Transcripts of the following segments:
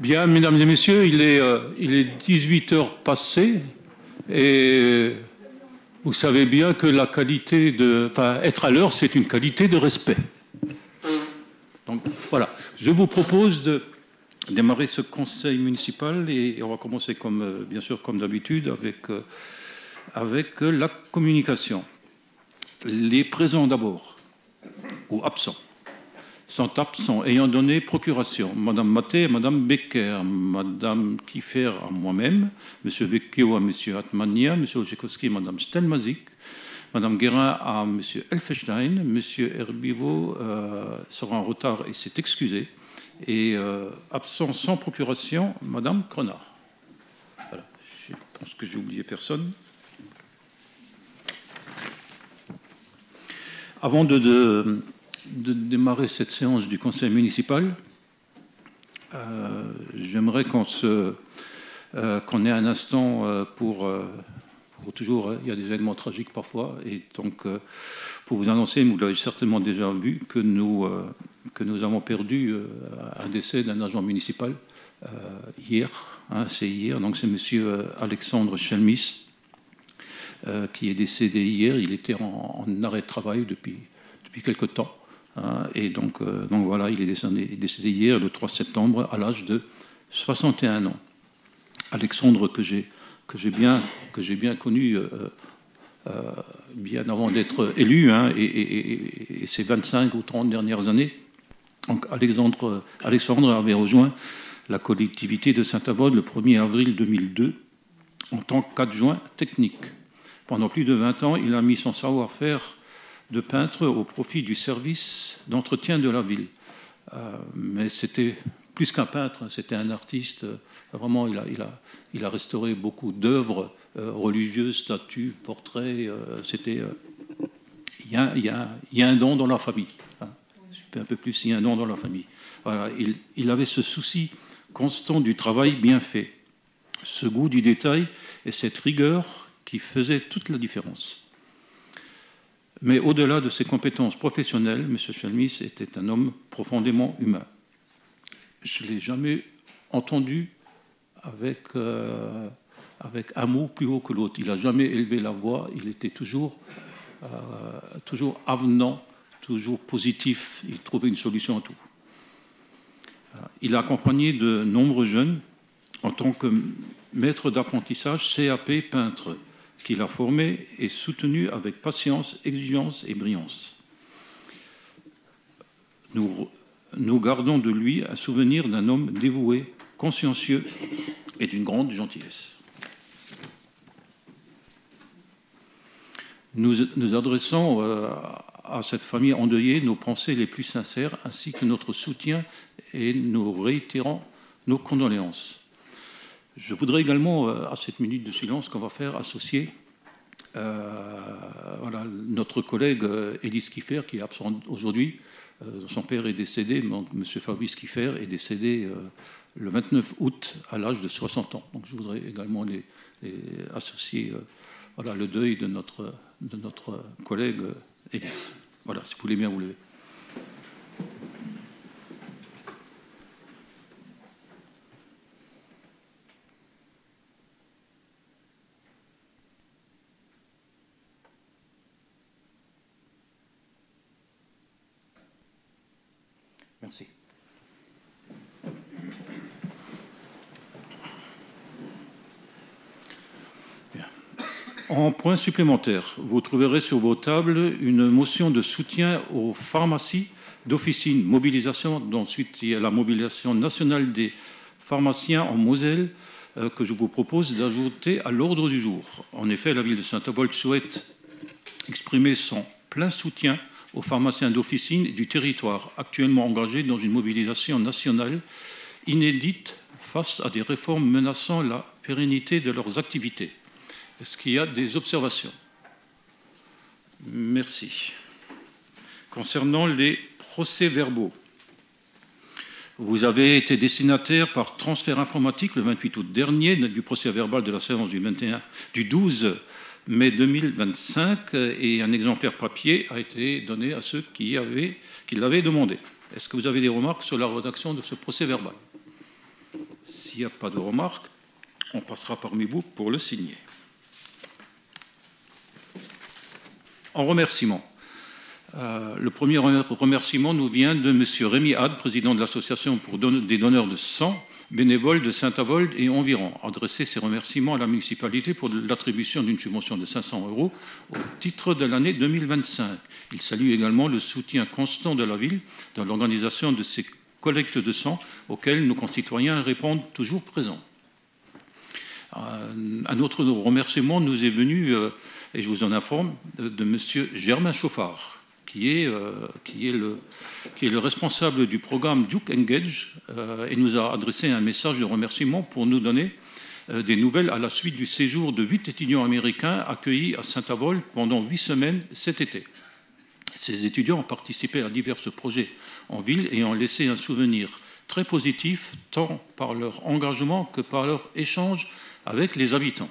Bien, mesdames et messieurs, il est 18 heures passées et vous savez bien que la qualité de... Enfin, être à l'heure, c'est une qualité de respect. Donc, voilà. Je vous propose de démarrer ce conseil municipal et on va commencer, bien sûr, comme d'habitude, avec la communication. Les présents d'abord, ou absents, sont absents ayant donné procuration. Madame Maté, Madame Becker, Madame Kiffer à moi-même, Monsieur Vecchio à Monsieur Atmania, Monsieur Olszewski, Madame Stelmazik, Madame Guérin à Monsieur Elfenstein, Monsieur Herbivo sera en retard et s'est excusé, et absent sans procuration, Madame Crenard. Voilà. Je pense que j'ai oublié personne. Avant de démarrer cette séance du conseil municipal, j'aimerais qu'on ait un instant pour toujours, il y a des événements tragiques parfois, et donc pour vous annoncer, vous l'avez certainement déjà vu, que nous avons perdu un décès d'un agent municipal hier, c'est hier, donc c'est monsieur Alexandre Chelmis, qui est décédé hier. Il était en arrêt de travail depuis quelque temps. Et donc voilà, il est décédé hier, le 3 septembre, à l'âge de 61 ans. Alexandre, que j'ai bien connu bien avant d'être élu, et ces 25 ou 30 dernières années. Donc Alexandre avait rejoint la collectivité de Saint-Avold le 1er avril 2002 en tant qu'adjoint technique. Pendant plus de 20 ans, il a mis son savoir-faire de peintre au profit du service d'entretien de la ville. Mais c'était plus qu'un peintre, c'était un artiste. Vraiment, il a restauré beaucoup d'œuvres religieuses, statues, portraits. Il y a un don dans la famille. Je fais un peu plus, il y a un don dans la famille. Voilà, il avait ce souci constant du travail bien fait, ce goût du détail et cette rigueur qui faisait toute la différence. Mais au-delà de ses compétences professionnelles, M. Chelmis était un homme profondément humain. Je ne l'ai jamais entendu avec un mot plus haut que l'autre. Il n'a jamais élevé la voix, il était toujours avenant, toujours positif, il trouvait une solution à tout. Il a accompagné de nombreux jeunes en tant que maître d'apprentissage CAP peintre, qu'il a formé et soutenu avec patience, exigence et brillance. Nous gardons de lui un souvenir d'un homme dévoué, consciencieux et d'une grande gentillesse. Nous adressons à cette famille endeuillée nos pensées les plus sincères ainsi que notre soutien et nous réitérons nos condoléances. Je voudrais également, à cette minute de silence qu'on va faire, associer notre collègue Élise Kiffer, qui est absente aujourd'hui. Son père est décédé, donc M. Fabrice Kiffer est décédé le 29 août à l'âge de 60 ans. Donc je voudrais également les associer le deuil de notre collègue Élise. Voilà, si vous voulez bien vous lever. Merci. Bien. En point supplémentaire, vous trouverez sur vos tables une motion de soutien aux pharmacies d'officine, mobilisation, ensuite il y a la mobilisation nationale des pharmaciens en Moselle que je vous propose d'ajouter à l'ordre du jour. En effet, la ville de Saint-Avold souhaite exprimer son plein soutien aux pharmaciens d'officine du territoire actuellement engagés dans une mobilisation nationale inédite face à des réformes menaçant la pérennité de leurs activités. Est-ce qu'il y a des observations? Merci. Concernant les procès-verbaux, vous avez été destinataire par transfert informatique le 28 août dernier du procès-verbal de la séance du 12 mai 2025 et un exemplaire papier a été donné à ceux qui l'avaient demandé. Est-ce que vous avez des remarques sur la rédaction de ce procès-verbal? S'il n'y a pas de remarques, on passera parmi vous pour le signer. En remerciement. Le premier remerciement nous vient de M. Rémi Had, président de l'Association des donneurs de sang bénévoles de Saint-Avold et environ, adresser ses remerciements à la municipalité pour l'attribution d'une subvention de 500 € au titre de l'année 2025. Il salue également le soutien constant de la ville dans l'organisation de ces collectes de sang auxquelles nos concitoyens répondent toujours présents. Un autre remerciement nous est venu, et je vous en informe, de M. Germain Chauffard, qui est le responsable du programme Duke Engage et nous a adressé un message de remerciement pour nous donner des nouvelles à la suite du séjour de 8 étudiants américains accueillis à Saint-Avold pendant 8 semaines cet été. Ces étudiants ont participé à divers projets en ville et ont laissé un souvenir très positif tant par leur engagement que par leur échange avec les habitants.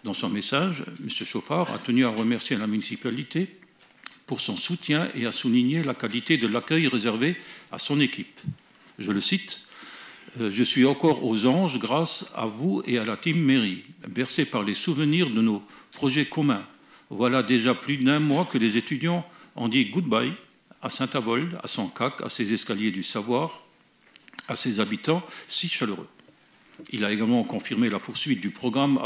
Dans son message, M. Chauffard a tenu à remercier la municipalité pour son soutien et à souligner la qualité de l'accueil réservé à son équipe. Je le cite, « Je suis encore aux anges grâce à vous et à la team mairie, bercé par les souvenirs de nos projets communs. Voilà déjà plus d'1 mois que les étudiants ont dit goodbye à Saint-Avold, à son CAC, à ses escaliers du savoir, à ses habitants si chaleureux. » Il a également confirmé la poursuite du programme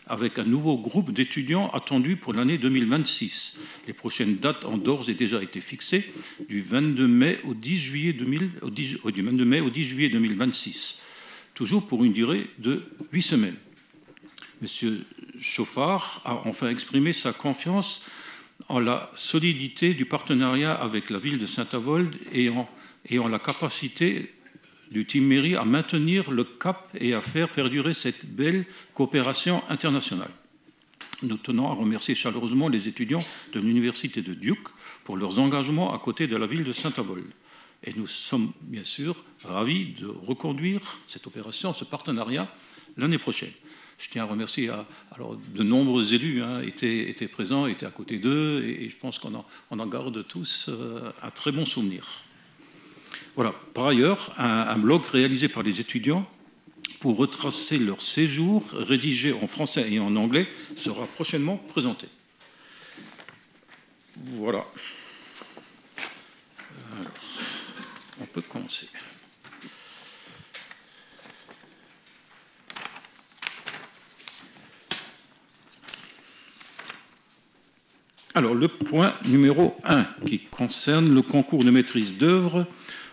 avec un nouveau groupe d'étudiants attendu pour l'année 2026. Les prochaines dates ont d'ores et déjà été fixées du 22 mai au 10 juillet 2026, toujours pour une durée de 8 semaines. M. Chauffard a enfin exprimé sa confiance en la solidité du partenariat avec la ville de Saint-Avold et en la capacité du Team Mairie à maintenir le cap et à faire perdurer cette belle coopération internationale. Nous tenons à remercier chaleureusement les étudiants de l'Université de Duke pour leurs engagements à côté de la ville de Saint-Avold. Et nous sommes bien sûr ravis de reconduire cette opération, ce partenariat, l'année prochaine. Je tiens à remercier, alors de nombreux élus étaient présents, étaient à côté d'eux, et je pense qu'on en garde tous un très bon souvenir. Voilà. Par ailleurs, un blog réalisé par les étudiants pour retracer leur séjour, rédigé en français et en anglais, sera prochainement présenté. Voilà. Alors, on peut commencer. Alors, le point numéro 1, qui concerne le concours de maîtrise d'œuvre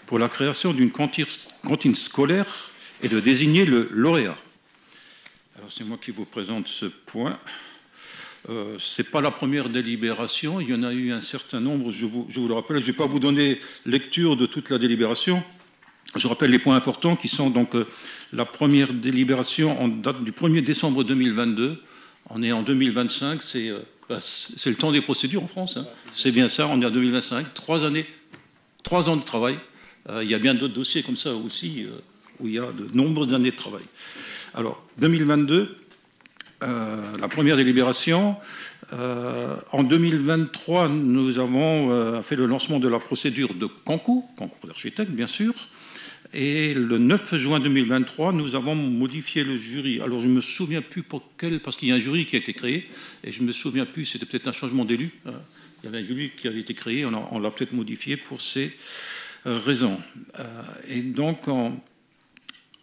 pour la création d'une cantine scolaire et de désigner le lauréat. Alors c'est moi qui vous présente ce point. Ce n'est pas la première délibération, il y en a eu un certain nombre, je vous le rappelle, je ne vais pas vous donner lecture de toute la délibération. Je rappelle les points importants qui sont donc la première délibération en date du 1er décembre 2022. On est en 2025, c'est le temps des procédures en France. Hein. C'est bien ça, on est en 2025, 3 ans de travail. Il y a bien d'autres dossiers comme ça aussi, où il y a de nombreuses années de travail. Alors, 2022, la première délibération. En 2023, nous avons fait le lancement de la procédure de concours d'architecte, bien sûr. Et le 9 juin 2023, nous avons modifié le jury. Alors, je ne me souviens plus pour quel, parce qu'il y a un jury qui a été créé, et je ne me souviens plus, c'était peut-être un changement d'élu. Il y avait un jury qui avait été créé, on l'a peut-être modifié pour ces raison. Et donc,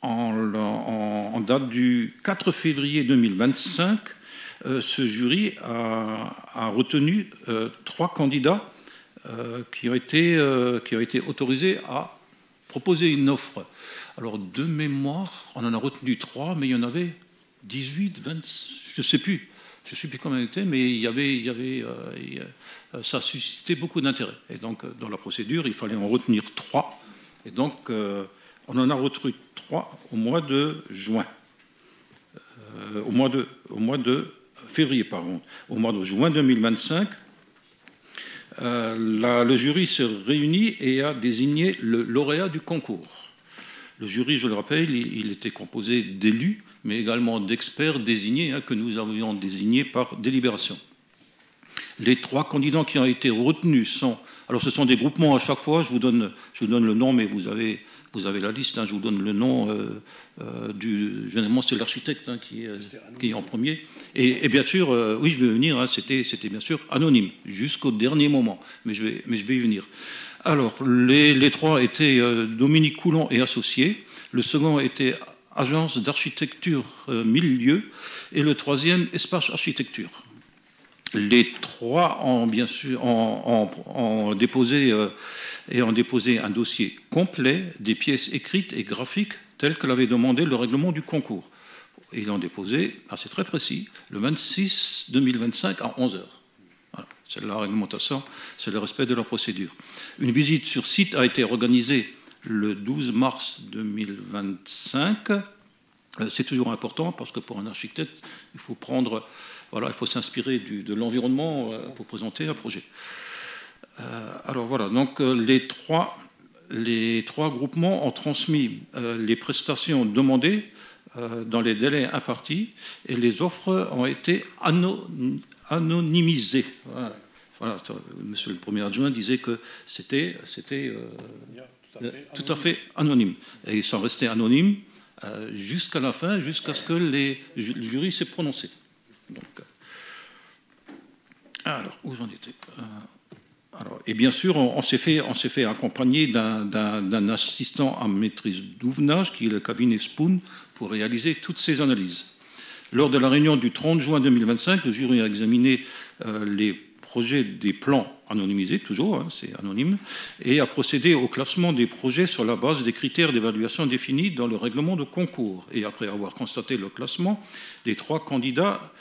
en date du 4 février 2025, ce jury a retenu 3 candidats qui ont été autorisés à proposer une offre. Alors, de mémoire, on en a retenu 3, mais il y en avait 18, 20, je ne sais plus combien il était, mais ça a suscité beaucoup d'intérêt. Et donc, dans la procédure, il fallait en retenir 3. Et donc, on en a retenu 3 au mois de juin. Au mois de février, pardon. Au mois de juin 2025, le jury s'est réuni et a désigné le lauréat du concours. Le jury, je le rappelle, il était composé d'élus, mais également d'experts désignés, que nous avions désignés par délibération. Les 3 candidats qui ont été retenus sont Alors ce sont des groupements à chaque fois, je vous donne le nom, mais vous avez la liste, hein, je vous donne le nom généralement c'est l'architecte hein, qui est en premier. Et bien sûr, oui je vais venir, hein, c'était bien sûr anonyme, jusqu'au dernier moment, mais je vais y venir. Alors les trois étaient Dominique Coulon et associés, le second était Agence d'architecture 1000 lieux, et le troisième Espace Architecture. Les trois ont bien sûr déposé un dossier complet des pièces écrites et graphiques telles que l'avait demandé le règlement du concours. Ils l'ont déposé, c'est très précis, le 26/2025 à 11h. Voilà, c'est la réglementation, c'est le respect de la procédure. Une visite sur site a été organisée le 12 mars 2025. C'est toujours important parce que pour un architecte, il faut il faut s'inspirer de l'environnement pour présenter un projet. Alors voilà, donc les trois groupements ont transmis les prestations demandées dans les délais impartis et les offres ont été anonymisées. Voilà, monsieur le Premier adjoint disait que c'était tout à fait anonyme. Et ils sont restés anonymes jusqu'à la fin, jusqu'à ce que le jury s'est prononcé. Donc, alors, où j'en étais et bien sûr, on s'est fait accompagner d'un assistant en maîtrise d'ouvrage, qui est le cabinet Spoon, pour réaliser toutes ces analyses. Lors de la réunion du 30 juin 2025, le jury a examiné les projets des plans anonymisés, toujours, hein, c'est anonyme, et a procédé au classement des projets sur la base des critères d'évaluation définis dans le règlement de concours. Et après avoir constaté le classement des trois candidats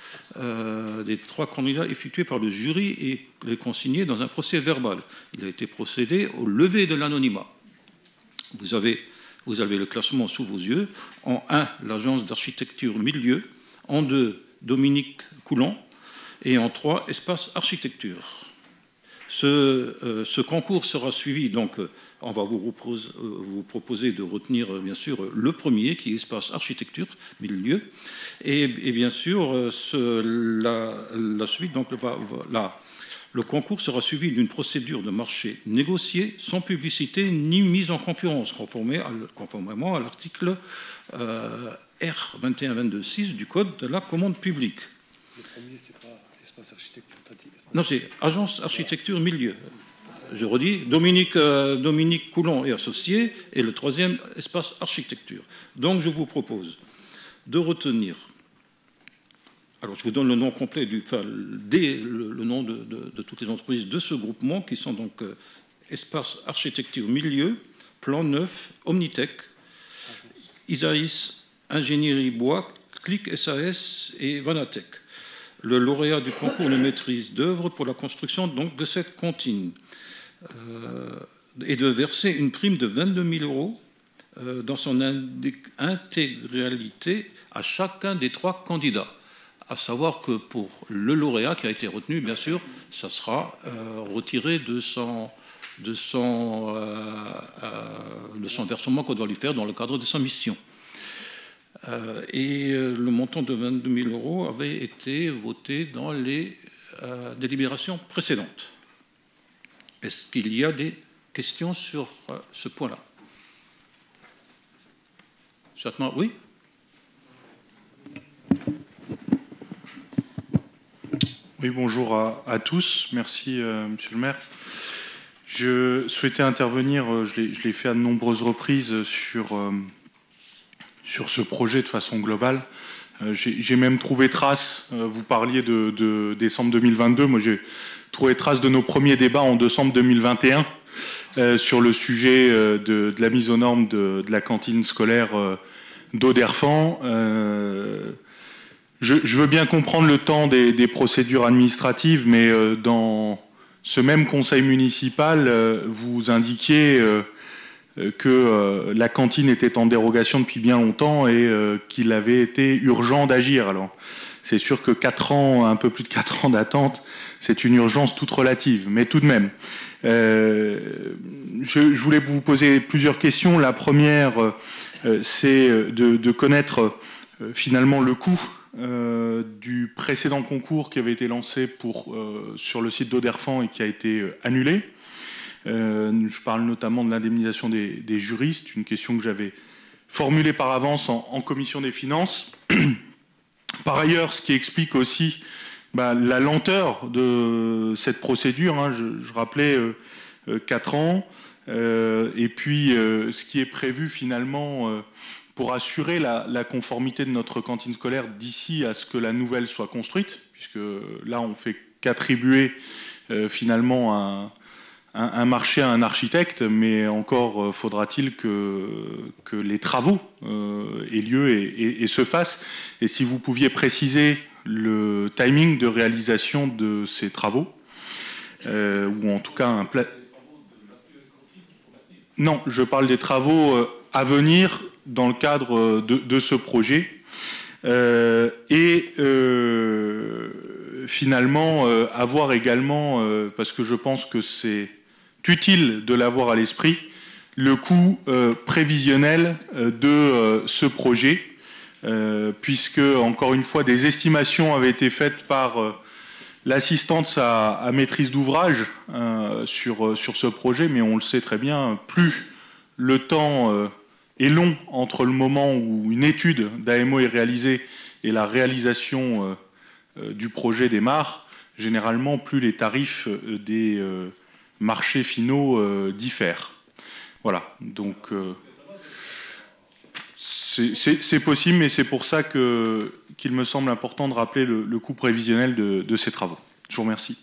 effectués par le jury et les consignés dans un procès verbal, il a été procédé au lever de l'anonymat. Vous avez le classement sous vos yeux. En 1, l'agence d'architecture 1000 lieux. En 2, Dominique Coulon. Et en 3, Espace Architecture. Ce concours sera suivi, donc on va vous proposer de retenir bien sûr le premier qui est Espace Architecture, 1000 lieux, et bien sûr la suite, donc le concours sera suivi d'une procédure de marché négociée sans publicité ni mise en concurrence, conformément à l'article R2122.6 du Code de la commande publique. Le premier, c'est pas Espace Architecture. Non, c'est Agence Architecture 1000 lieux. Je redis, Dominique Coulon et associés, et le troisième, Espace Architecture. Donc, je vous propose de retenir. Alors, je vous donne le nom complet le nom de toutes les entreprises de ce groupement, qui sont donc Espace Architecture 1000 lieux, Plan Neuf, Omnitech, Isaïs, Ingénierie Bois, Clic SAS et Vanatech. Le lauréat du concours de maîtrise d'œuvre pour la construction donc, de cette cantine et de verser une prime de 22 000 euros dans son intégralité à chacun des trois candidats. À savoir que pour le lauréat qui a été retenu, bien sûr, ça sera retiré de son versement qu'on doit lui faire dans le cadre de sa mission. Et le montant de 22 000 euros avait été voté dans les délibérations précédentes. Est-ce qu'il y a des questions sur ce point-là? Certainement, oui. Oui, bonjour à tous. Merci, monsieur le maire. Je souhaitais intervenir, je l'ai fait à de nombreuses reprises, sur ce projet de façon globale. J'ai même trouvé trace, vous parliez de décembre 2022, moi j'ai trouvé trace de nos premiers débats en décembre 2021 sur le sujet de la mise aux normes de la cantine scolaire d'Auderfan. Je veux bien comprendre le temps des procédures administratives, mais dans ce même conseil municipal, vous indiquiez que la cantine était en dérogation depuis bien longtemps et qu'il avait été urgent d'agir. Alors, c'est sûr que 4 ans, un peu plus de 4 ans d'attente, c'est une urgence toute relative, mais tout de même. Je voulais vous poser plusieurs questions. La première, c'est de connaître finalement le coût du précédent concours qui avait été lancé sur le site d'Auderfan et qui a été annulé. Je parle notamment de l'indemnisation des juristes, une question que j'avais formulée par avance en commission des finances. Par ailleurs, ce qui explique aussi la lenteur de cette procédure, hein, je rappelais 4 ans, et puis ce qui est prévu finalement pour assurer la conformité de notre cantine scolaire d'ici à ce que la nouvelle soit construite, puisque là on fait qu'attribuer finalement un marché à un architecte, mais encore faudra-t-il que les travaux aient lieu et se fassent. Et si vous pouviez préciser le timing de réalisation de ces travaux, ou en tout cas un plan... Non, je parle des travaux à venir dans le cadre de ce projet. Finalement, avoir également, parce que je pense que c'est utile de l'avoir à l'esprit, le coût prévisionnel de ce projet, puisque, encore une fois, des estimations avaient été faites par l'assistance à maîtrise d'ouvrage sur ce projet, mais on le sait très bien, plus le temps est long entre le moment où une étude d'AMO est réalisée et la réalisation du projet démarre, généralement, plus les tarifs des marchés finaux diffèrent. Voilà, donc c'est possible, mais c'est pour ça qu'il me semble important de rappeler le coût prévisionnel de ces travaux. Je vous remercie.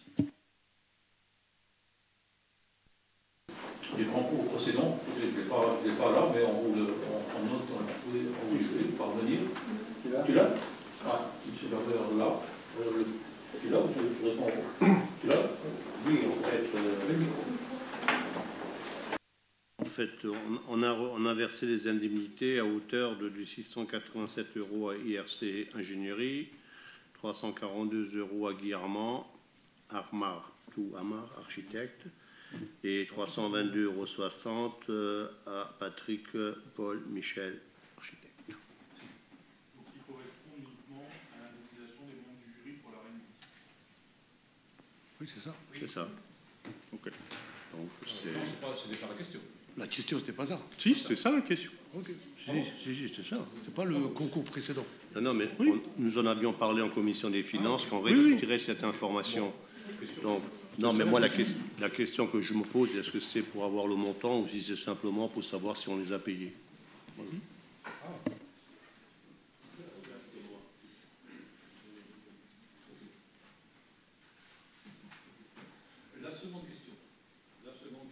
Les concours précédents, je ne l'ai pas là, mais on vous le fait parvenir. Tu l'as? Ah, M. Lambert là. Tu l'as ou je réponds? Tu l'as? Oui, en fait, on a versé les indemnités à hauteur de 687 € à IRC Ingénierie, 342 € à Guy Armand, Amar Architecte, et 322,60 € à Patrick Paul Michel Architecte. Donc il correspond uniquement à l'indemnisation des membres du jury pour la réunion. Oui, c'est ça. C'est ça. Ok. Donc c'était pas la question. La question, c'était pas ça. Si, c'était ça la question. Ok. Si, c'est ça. C'est pas le concours précédent. Non, mais oui. Nous en avions parlé en commission des finances, qu'on retirait cette information. Donc, non, mais moi, la question que je me pose, est-ce que c'est pour avoir le montant ou si c'est simplement pour savoir si on les a payés? Voilà. La seconde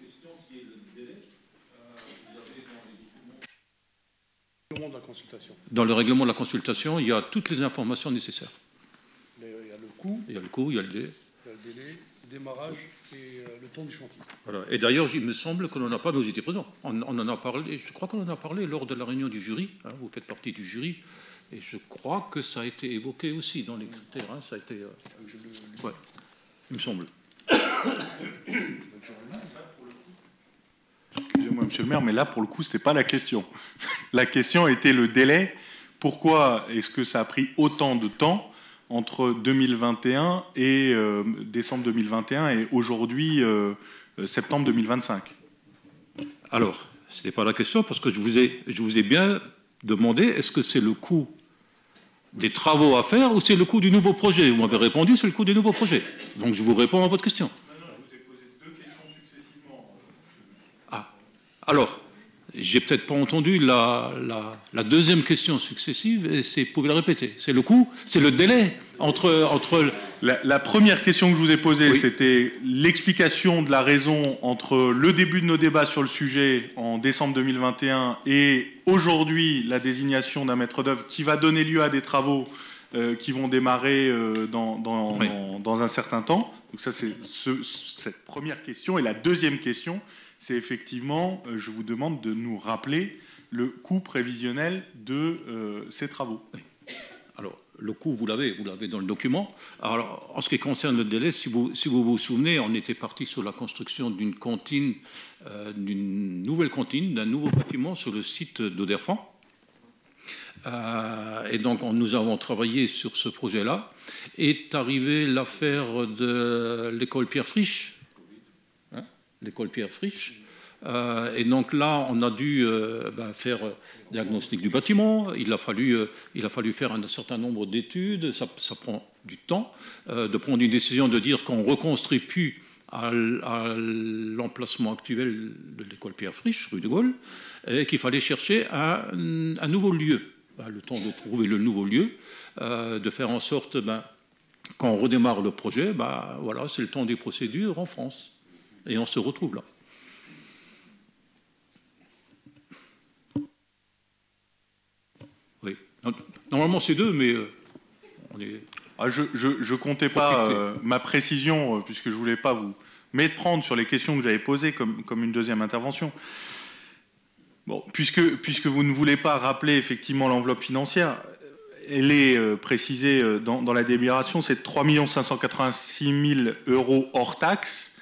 question qui est le délai, vous avez dans les documents... De la consultation. Dans le règlement de la consultation, il y a toutes les informations nécessaires. Il y a le coût, il y a le coût, il y a le délai. Il y a le délai, le démarrage et le temps du chantier. Voilà. Et d'ailleurs, il me semble qu'on n'en a pas, mais vous étiez présent. On en a parlé, je crois qu'on en a parlé lors de la réunion du jury. Hein, vous faites partie du jury. Et je crois que ça a été évoqué aussi dans les critères. Hein, ça a été... Ouais, il me semble. Excusez-moi, monsieur le maire, mais là, pour le coup, ce n'était pas la question. La question était le délai. Pourquoi est-ce que ça a pris autant de temps entre 2021 et décembre 2021 et aujourd'hui, septembre 2025? Alors, ce n'est pas la question, parce que je vous ai bien demandé, est-ce que c'est le coût des travaux à faire ou c'est le coût du nouveau projet? Vous m'avez répondu, c'est le coût des nouveaux projets. Donc, je vous réponds à votre question. Non, je vous ai posé 2 questions successivement. Ah, alors, j'ai peut-être pas entendu la deuxième question successive, et vous pouvez la répéter. C'est le coût, c'est le délai entre... La première question que je vous ai posée, oui, c'était l'explication de la raison entre le début de nos débats sur le sujet en décembre 2021 et aujourd'hui la désignation d'un maître d'œuvre qui va donner lieu à des travaux qui vont démarrer dans un certain temps. Donc ça, c'est cette première question. Et la deuxième question, c'est effectivement, je vous demande de nous rappeler le coût prévisionnel de ces travaux. Oui. Alors, le coût, vous l'avez dans le document. Alors, en ce qui concerne le délai, si vous vous souvenez, on était parti sur la construction d'une cantine, d'une nouvelle cantine, d'un nouveau bâtiment sur le site d'Oderfan. Et donc, nous avons travaillé sur ce projet-là. Est arrivée l'affaire de l'école Pierre Frisch. Hein, l'école Pierre Frisch. Et donc là, on a dû faire diagnostic du bâtiment. Il a fallu faire un certain nombre d'études. Ça prend du temps de prendre une décision de dire qu'on ne reconstruit plus à l'emplacement actuel de l'école Pierre Frisch, rue de Gaulle, et qu'il fallait chercher un nouveau lieu. Le temps de trouver le nouveau lieu, de faire en sorte, quand on redémarre le projet, voilà, c'est le temps des procédures en France. Et on se retrouve là. Oui. Normalement, c'est 2, mais on est... Je comptais pas ma précision, puisque je voulais pas vous méprendre sur les questions que j'avais posées comme une deuxième intervention. Bon, puisque vous ne voulez pas rappeler effectivement l'enveloppe financière, elle est précisée dans la délibération, c'est 3 586 000 € hors taxe.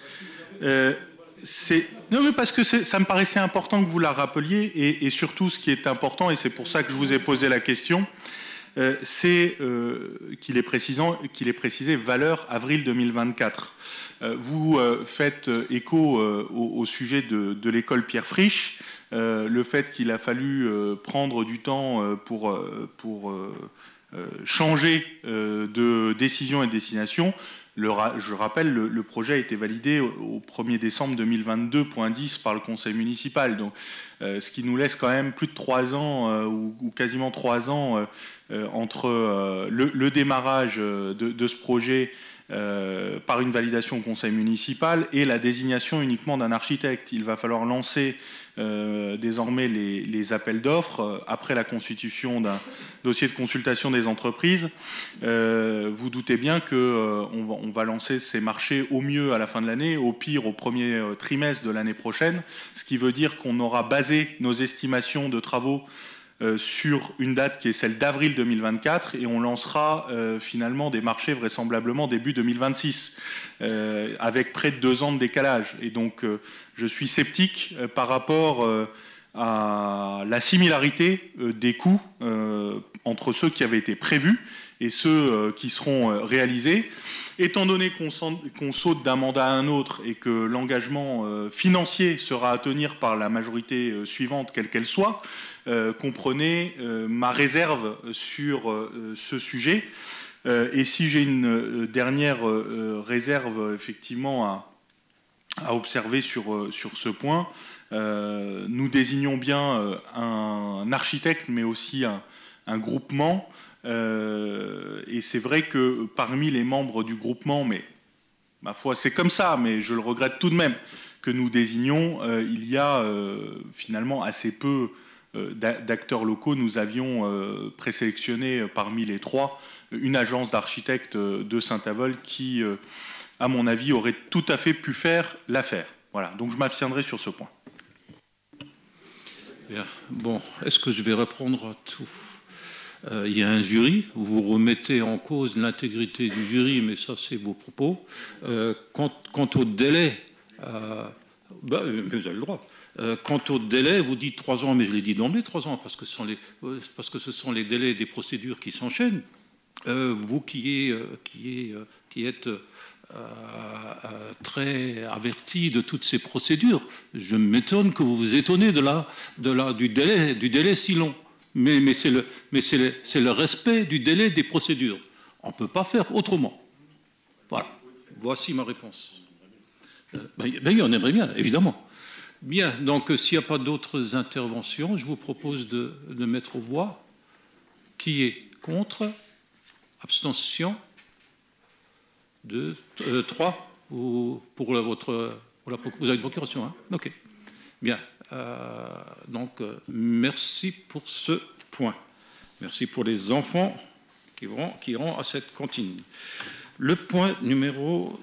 Non, mais parce que ça me paraissait important que vous la rappeliez, et surtout ce qui est important, et c'est pour ça que je vous ai posé la question, c'est qu'il est précisé valeur avril 2024. Vous faites écho au sujet de l'école Pierre Frisch, le fait qu'il a fallu prendre du temps pour changer de décision et de destination. Je rappelle, le projet a été validé au 1er décembre 2022.10 par le conseil municipal, donc, ce qui nous laisse quand même plus de 3 ans ou quasiment 3 ans entre le démarrage de ce projet par une validation au conseil municipal et la désignation uniquement d'un architecte. Il va falloir lancer désormais les appels d'offres après la constitution d'un dossier de consultation des entreprises. Vous doutez bien qu'on va lancer ces marchés au mieux à la fin de l'année, au pire au premier trimestre de l'année prochaine, ce qui veut dire qu'on aura basé nos estimations de travaux sur une date qui est celle d'avril 2024, et on lancera finalement des marchés vraisemblablement début 2026, avec près de 2 ans de décalage. Et donc je suis sceptique par rapport à la similarité des coûts entre ceux qui avaient été prévus et ceux qui seront réalisés. Étant donné qu'on saute d'un mandat à un autre et que l'engagement financier sera à tenir par la majorité suivante, quelle qu'elle soit, comprenez ma réserve sur ce sujet. Et si j'ai une dernière réserve effectivement à observer sur ce point, nous désignons bien un architecte, mais aussi un groupement. Et c'est vrai que parmi les membres du groupement, mais ma foi c'est comme ça, mais je le regrette tout de même, que nous désignons, il y a finalement assez peu d'acteurs locaux. Nous avions présélectionné parmi les 3 une agence d'architectes de Saint-Avold qui, à mon avis, aurait tout à fait pu faire l'affaire. Voilà, donc je m'abstiendrai sur ce point. Bien. Bon, est-ce que je vais reprendre tout ? Il y a un jury, vous remettez en cause l'intégrité du jury, mais ça c'est vos propos. Quant au délai, vous avez le droit. Quant au délai, vous dites 3 ans, mais je l'ai dit d'emblée 3 ans, parce que ce sont les délais des procédures qui s'enchaînent. Vous qui êtes très averti de toutes ces procédures, je m'étonne que vous vous étonnez du délai si long. Mais c'est le respect du délai des procédures. On ne peut pas faire autrement. Voilà. Voici ma réponse. On aimerait bien, évidemment. Bien, donc s'il n'y a pas d'autres interventions, je vous propose de mettre aux voix. Qui est contre? Abstention? 2, 3 pour vous avez une procuration, hein? Ok. Bien. Donc, merci pour ce point. Merci pour les enfants qui iront à cette cantine. Le point numéro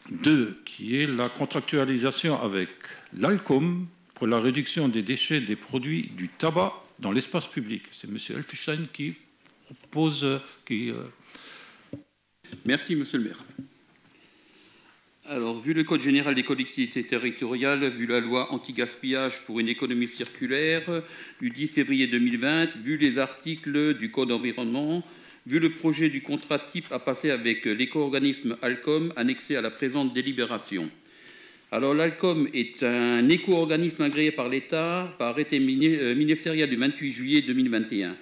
2, qui est la contractualisation avec l'ALCOM pour la réduction des déchets des produits du tabac dans l'espace public. C'est M. Elfstein qui propose... Merci, Monsieur le maire. Alors, vu le Code général des collectivités territoriales, vu la loi anti-gaspillage pour une économie circulaire du 10 février 2020, vu les articles du Code environnement, vu le projet du contrat type à passer avec l'éco-organisme ALCOM annexé à la présente délibération, Alors, l'ALCOM est un éco-organisme agréé par l'État par arrêté ministériel du 28 juillet 2021.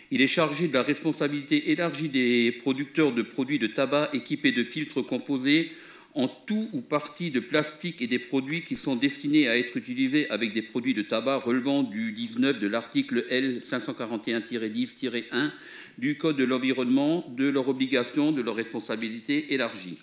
Il est chargé de la responsabilité élargie des producteurs de produits de tabac équipés de filtres composés en tout ou partie de plastique et des produits qui sont destinés à être utilisés avec des produits de tabac relevant du 19 de l'article L 541-10-1 du Code de l'environnement, de leur obligation, de leur responsabilité élargie.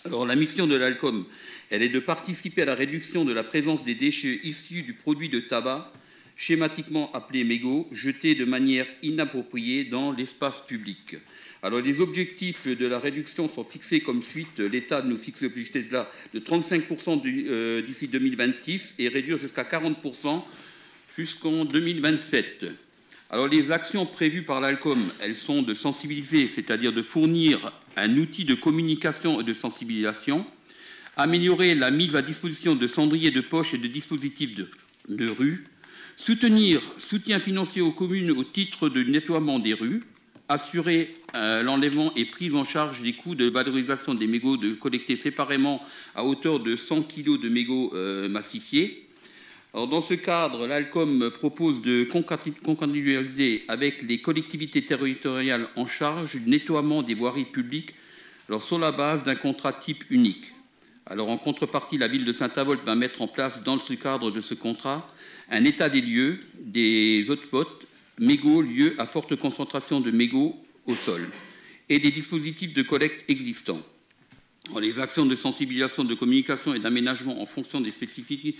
Alors, la mission de l'ALCOM, elle est de participer à la réduction de la présence des déchets issus du produit de tabac, schématiquement appelé mégots, jetés de manière inappropriée dans l'espace public. Alors, les objectifs de la réduction sont fixés comme suite. L'État nous fixe l'objectif là de 35% d'ici 2026 et réduire jusqu'à 40% jusqu'en 2027. Alors, les actions prévues par l'ALCOM, elles sont de sensibiliser, c'est-à-dire de fournir un outil de communication et de sensibilisation, améliorer la mise à disposition de cendriers de poche et de dispositifs de rue, soutien financier aux communes au titre de nettoiement des rues, assurer l'enlèvement et prise en charge des coûts de valorisation des mégots collectés séparément à hauteur de 100 kg de mégots massifiés. Alors, dans ce cadre, l'ALCOM propose de contractualiser avec les collectivités territoriales en charge du nettoiement des voiries publiques sur la base d'un contrat type unique. Alors, en contrepartie, la ville de Saint-Avold va mettre en place, dans ce cadre de ce contrat, un état des lieux des hotspots mégots, lieux à forte concentration de mégots au sol, et des dispositifs de collecte existants. Les actions de sensibilisation, de communication et d'aménagement en fonction des spécificités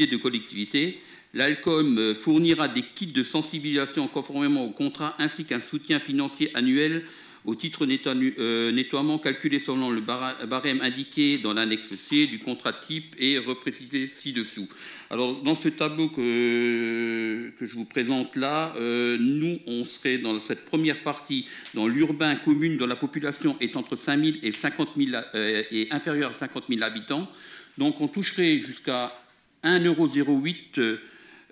de collectivité. L'ALCOM fournira des kits de sensibilisation conformément au contrat ainsi qu'un soutien financier annuel au titre nettoiement calculé selon le barème indiqué dans l'annexe C du contrat type et reprécisé ci-dessous. Alors, dans ce tableau que je vous présente là, nous, on serait dans cette première partie, dans l'urbain commune dont la population est entre 5 000 et 50 000 et inférieure à 50 000 habitants. Donc, on toucherait jusqu'à 1,08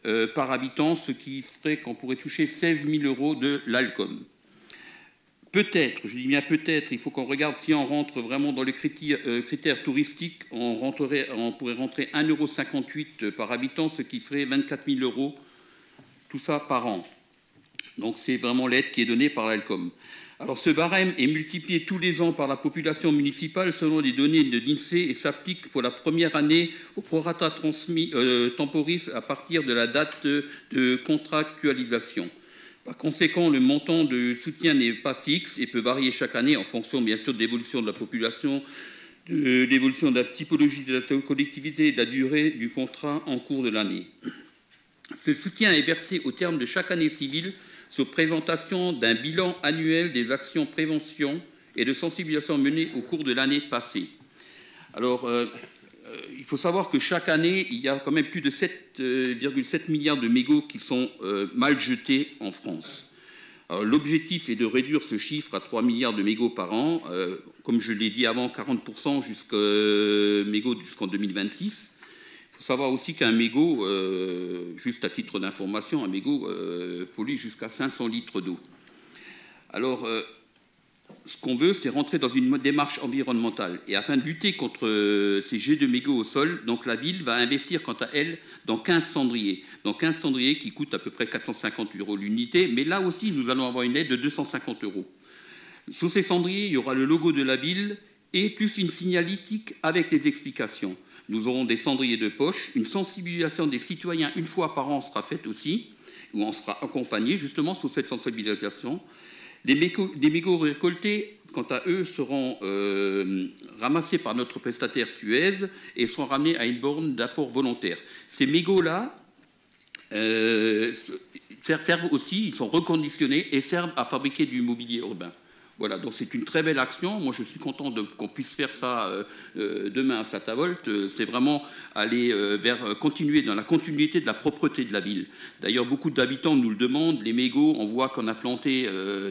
€ par habitant, ce qui ferait qu'on pourrait toucher 16 000 € de l'ALCOM. Peut-être, je dis bien peut-être, il faut qu'on regarde si on rentre vraiment dans les critères touristiques, on pourrait rentrer 1,58 € par habitant, ce qui ferait 24 000 €, tout ça par an. Donc c'est vraiment l'aide qui est donnée par l'ALCOM. Alors ce barème est multiplié tous les ans par la population municipale selon les données de l'INSEE et s'applique pour la première année au prorata temporis à partir de la date de contractualisation. Par conséquent, le montant de soutien n'est pas fixe et peut varier chaque année en fonction, bien sûr, de l'évolution de la population, de l'évolution de la typologie de la collectivité et de la durée du contrat en cours de l'année. Ce soutien est versé au terme de chaque année civile sur présentation d'un bilan annuel des actions prévention et de sensibilisation menées au cours de l'année passée. Alors, il faut savoir que chaque année, il y a quand même plus de 7,7 milliards de mégots qui sont mal jetés en France. L'objectif est de réduire ce chiffre à 3 milliards de mégots par an, comme je l'ai dit avant, 40% jusqu'en 2026. Il faut savoir aussi qu'un mégot, juste à titre d'information, un mégot pollue jusqu'à 500 litres d'eau. Alors, ce qu'on veut, c'est rentrer dans une démarche environnementale. Et afin de lutter contre ces jets de mégots au sol, donc la ville va investir, quant à elle, dans 15 cendriers. Donc 15 cendriers qui coûtent à peu près 450 € l'unité. Mais là aussi, nous allons avoir une aide de 250 €. Sur ces cendriers, il y aura le logo de la ville et plus une signalétique avec les explications. Nous aurons des cendriers de poche. Une sensibilisation des citoyens une fois par an sera faite aussi, où on sera accompagné justement sur cette sensibilisation. Les mégots récoltés, quant à eux, seront ramassés par notre prestataire Suez et seront ramenés à une borne d'apport volontaire. Ces mégots-là servent aussi, ils sont reconditionnés et servent à fabriquer du mobilier urbain. Voilà, donc c'est une très belle action. Moi, je suis content qu'on puisse faire ça demain à Saint-Avold. C'est vraiment aller continuer dans la continuité de la propreté de la ville. D'ailleurs, beaucoup d'habitants nous le demandent. Les mégots, on voit qu'on a planté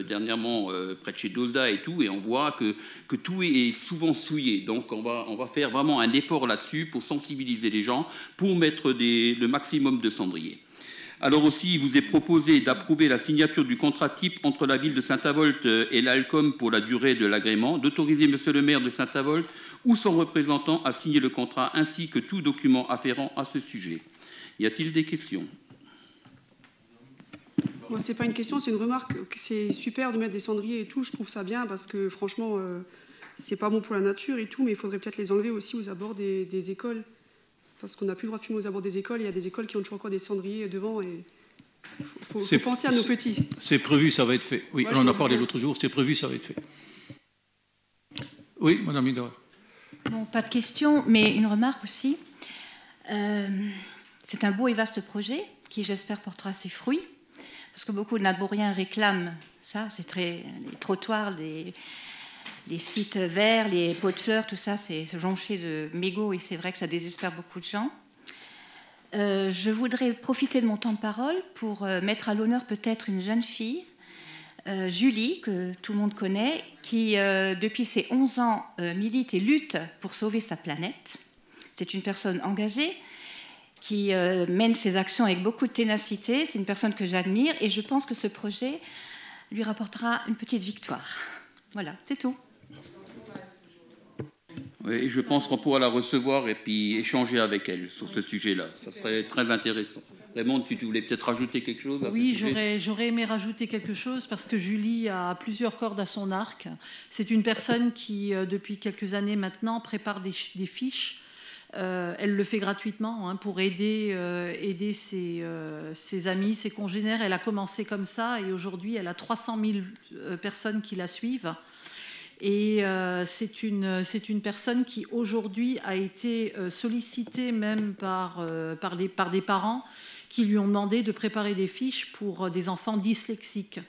dernièrement près de chez Dozda et tout, et on voit que tout est souvent souillé. Donc, on va faire vraiment un effort là-dessus pour sensibiliser les gens, pour mettre le maximum de cendriers. Alors aussi, il vous est proposé d'approuver la signature du contrat type entre la ville de Saint-Avold et l'ALCOM pour la durée de l'agrément, d'autoriser monsieur le maire de Saint-Avold ou son représentant à signer le contrat, ainsi que tout document afférent à ce sujet. Y a-t-il des questions? Moi, c'est pas une question, c'est une remarque. C'est super de mettre des cendriers et tout, je trouve ça bien, parce que franchement, c'est pas bon pour la nature et tout, mais il faudrait peut-être les enlever aussi aux abords des écoles. Parce qu'on n'a plus le droit de fumer aux abords des écoles, il y a des écoles qui ont toujours encore des cendriers devant, et il faut penser à nos petits. C'est prévu, ça va être fait. Oui, on en a parlé l'autre jour, c'est prévu, ça va être fait. Oui, Madame Hidra. Bon, pas de question, mais une remarque aussi. C'est un beau et vaste projet qui, j'espère, portera ses fruits. Parce que beaucoup de Naboriens réclament ça, c'est les trottoirs, les sites verts, les pots de fleurs, tout ça, c'est jonché de mégots et c'est vrai que ça désespère beaucoup de gens. Je voudrais profiter de mon temps de parole pour mettre à l'honneur peut-être une jeune fille, Julie, que tout le monde connaît, qui depuis ses 11 ans milite et lutte pour sauver sa planète. C'est une personne engagée qui mène ses actions avec beaucoup de ténacité. C'est une personne que j'admire et je pense que ce projet lui rapportera une petite victoire. Voilà, c'est tout. Oui, je pense qu'on pourra la recevoir et puis échanger avec elle sur ce sujet-là. Ça serait très intéressant. Raymond, tu voulais peut-être rajouter quelque chose? Oui, j'aurais aimé rajouter quelque chose parce que Julie a plusieurs cordes à son arc. C'est une personne qui, depuis quelques années maintenant, prépare des fiches. Elle le fait gratuitement pour aider ses amis, ses congénères. Elle a commencé comme ça et aujourd'hui, elle a 300 000 personnes qui la suivent. Et c'est une personne qui aujourd'hui a été sollicitée même par des parents qui lui ont demandé de préparer des fiches pour des enfants dyslexiques.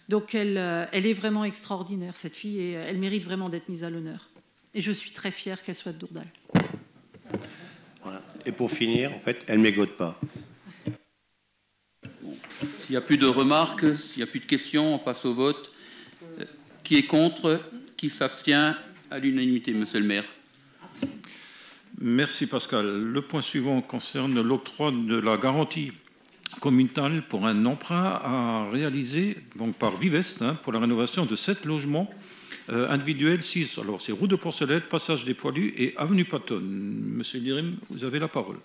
Donc elle est vraiment extraordinaire, cette fille, et elle mérite vraiment d'être mise à l'honneur. Et je suis très fière qu'elle soit de Dourdal. Voilà. Et pour finir, en fait, elle ne mégote pas. S'il n'y a plus de remarques, s'il n'y a plus de questions, on passe au vote. Qui est contre? Qui s'abstient? À l'unanimité, monsieur le maire. Merci Pascal. Le point suivant concerne l'octroi de la garantie communale pour un emprunt à réaliser donc par Vivest pour la rénovation de 7 logements individuels 6. Alors c'est rue de Porcelette, passage des Poilus et avenue Patton. Monsieur Lirim, vous avez la parole.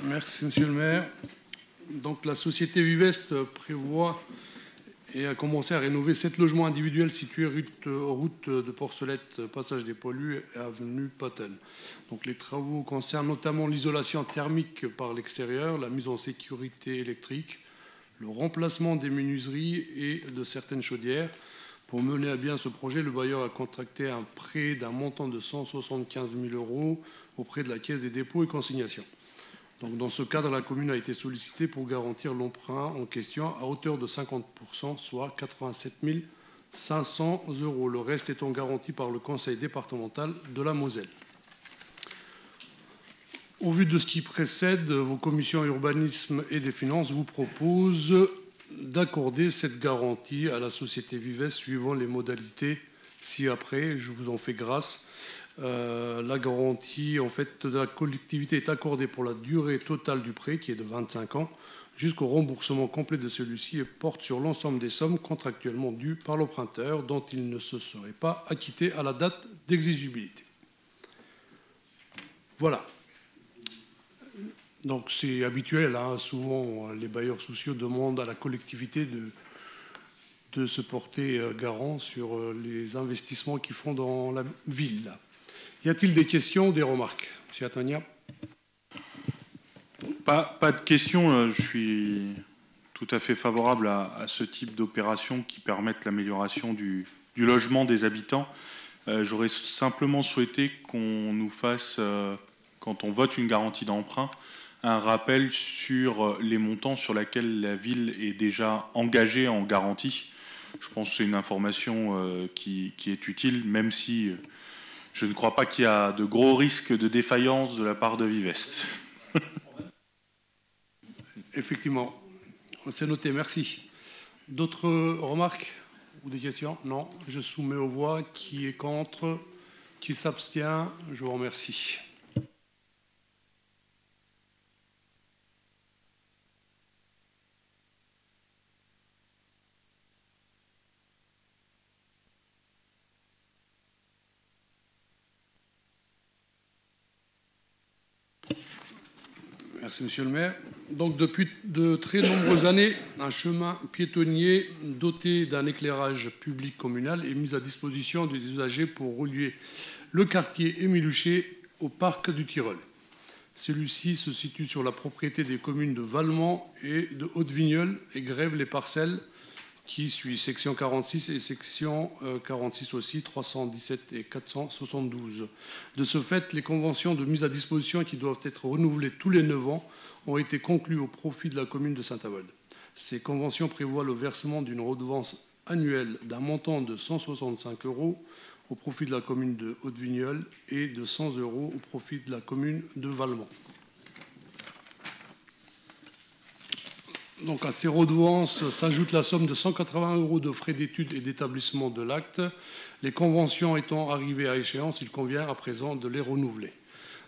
Merci monsieur le maire. Donc la société Vivest prévoit et a commencé à rénover 7 logements individuels situés route de Porcelette, passage des Poilus et avenue Patton. Donc les travaux concernent notamment l'isolation thermique par l'extérieur, la mise en sécurité électrique, le remplacement des menuiseries et de certaines chaudières. Pour mener à bien ce projet, le bailleur a contracté un prêt d'un montant de 175 000 € auprès de la Caisse des dépôts et consignations. Donc, dans ce cadre, la commune a été sollicitée pour garantir l'emprunt en question à hauteur de 50%, soit 87 500 €. Le reste étant garanti par le conseil départemental de la Moselle. Au vu de ce qui précède, vos commissions urbanisme et des finances vous proposent d'accorder cette garantie à la société Vivest suivant les modalités ci-après. Je vous en fais grâce. La garantie en fait, de la collectivité est accordée pour la durée totale du prêt, qui est de 25 ans, jusqu'au remboursement complet de celui-ci et porte sur l'ensemble des sommes contractuellement dues par l'emprunteur dont il ne se serait pas acquitté à la date d'exigibilité. Voilà. Donc c'est habituel, souvent les bailleurs sociaux demandent à la collectivité de se porter garant sur les investissements qu'ils font dans la ville. Y a-t-il des questions ou des remarques? Monsieur Atmania? Pas de questions. Je suis tout à fait favorable à ce type d'opération qui permettent l'amélioration du logement des habitants. J'aurais simplement souhaité qu'on nous fasse, quand on vote une garantie d'emprunt, un rappel sur les montants sur lesquels la ville est déjà engagée en garantie. Je pense que c'est une information qui est utile, même si je ne crois pas qu'il y a de gros risques de défaillance de la part de Vivest. Effectivement, c'est noté, merci. D'autres remarques ou des questions? Non, je soumets aux voix. Qui est contre? Qui s'abstient? Je vous remercie. Merci, Monsieur le maire. Donc, depuis de très nombreuses années, un chemin piétonnier doté d'un éclairage public communal est mis à disposition des usagers pour relier le quartier Émile Huchet au parc du Tyrol. Celui-ci se situe sur la propriété des communes de Valmont et de Haute-Vigneulles et grève les parcelles qui suivent section 46 et section 46 aussi, 317 et 472. De ce fait, les conventions de mise à disposition qui doivent être renouvelées tous les 9 ans ont été conclues au profit de la commune de Saint-Avold. Ces conventions prévoient le versement d'une redevance annuelle d'un montant de 165 € au profit de la commune de Haute-Vigneulles et de 100 € au profit de la commune de Valmont. Donc à ces redevances s'ajoute la somme de 180 € de frais d'études et d'établissement de l'acte. Les conventions étant arrivées à échéance, il convient à présent de les renouveler.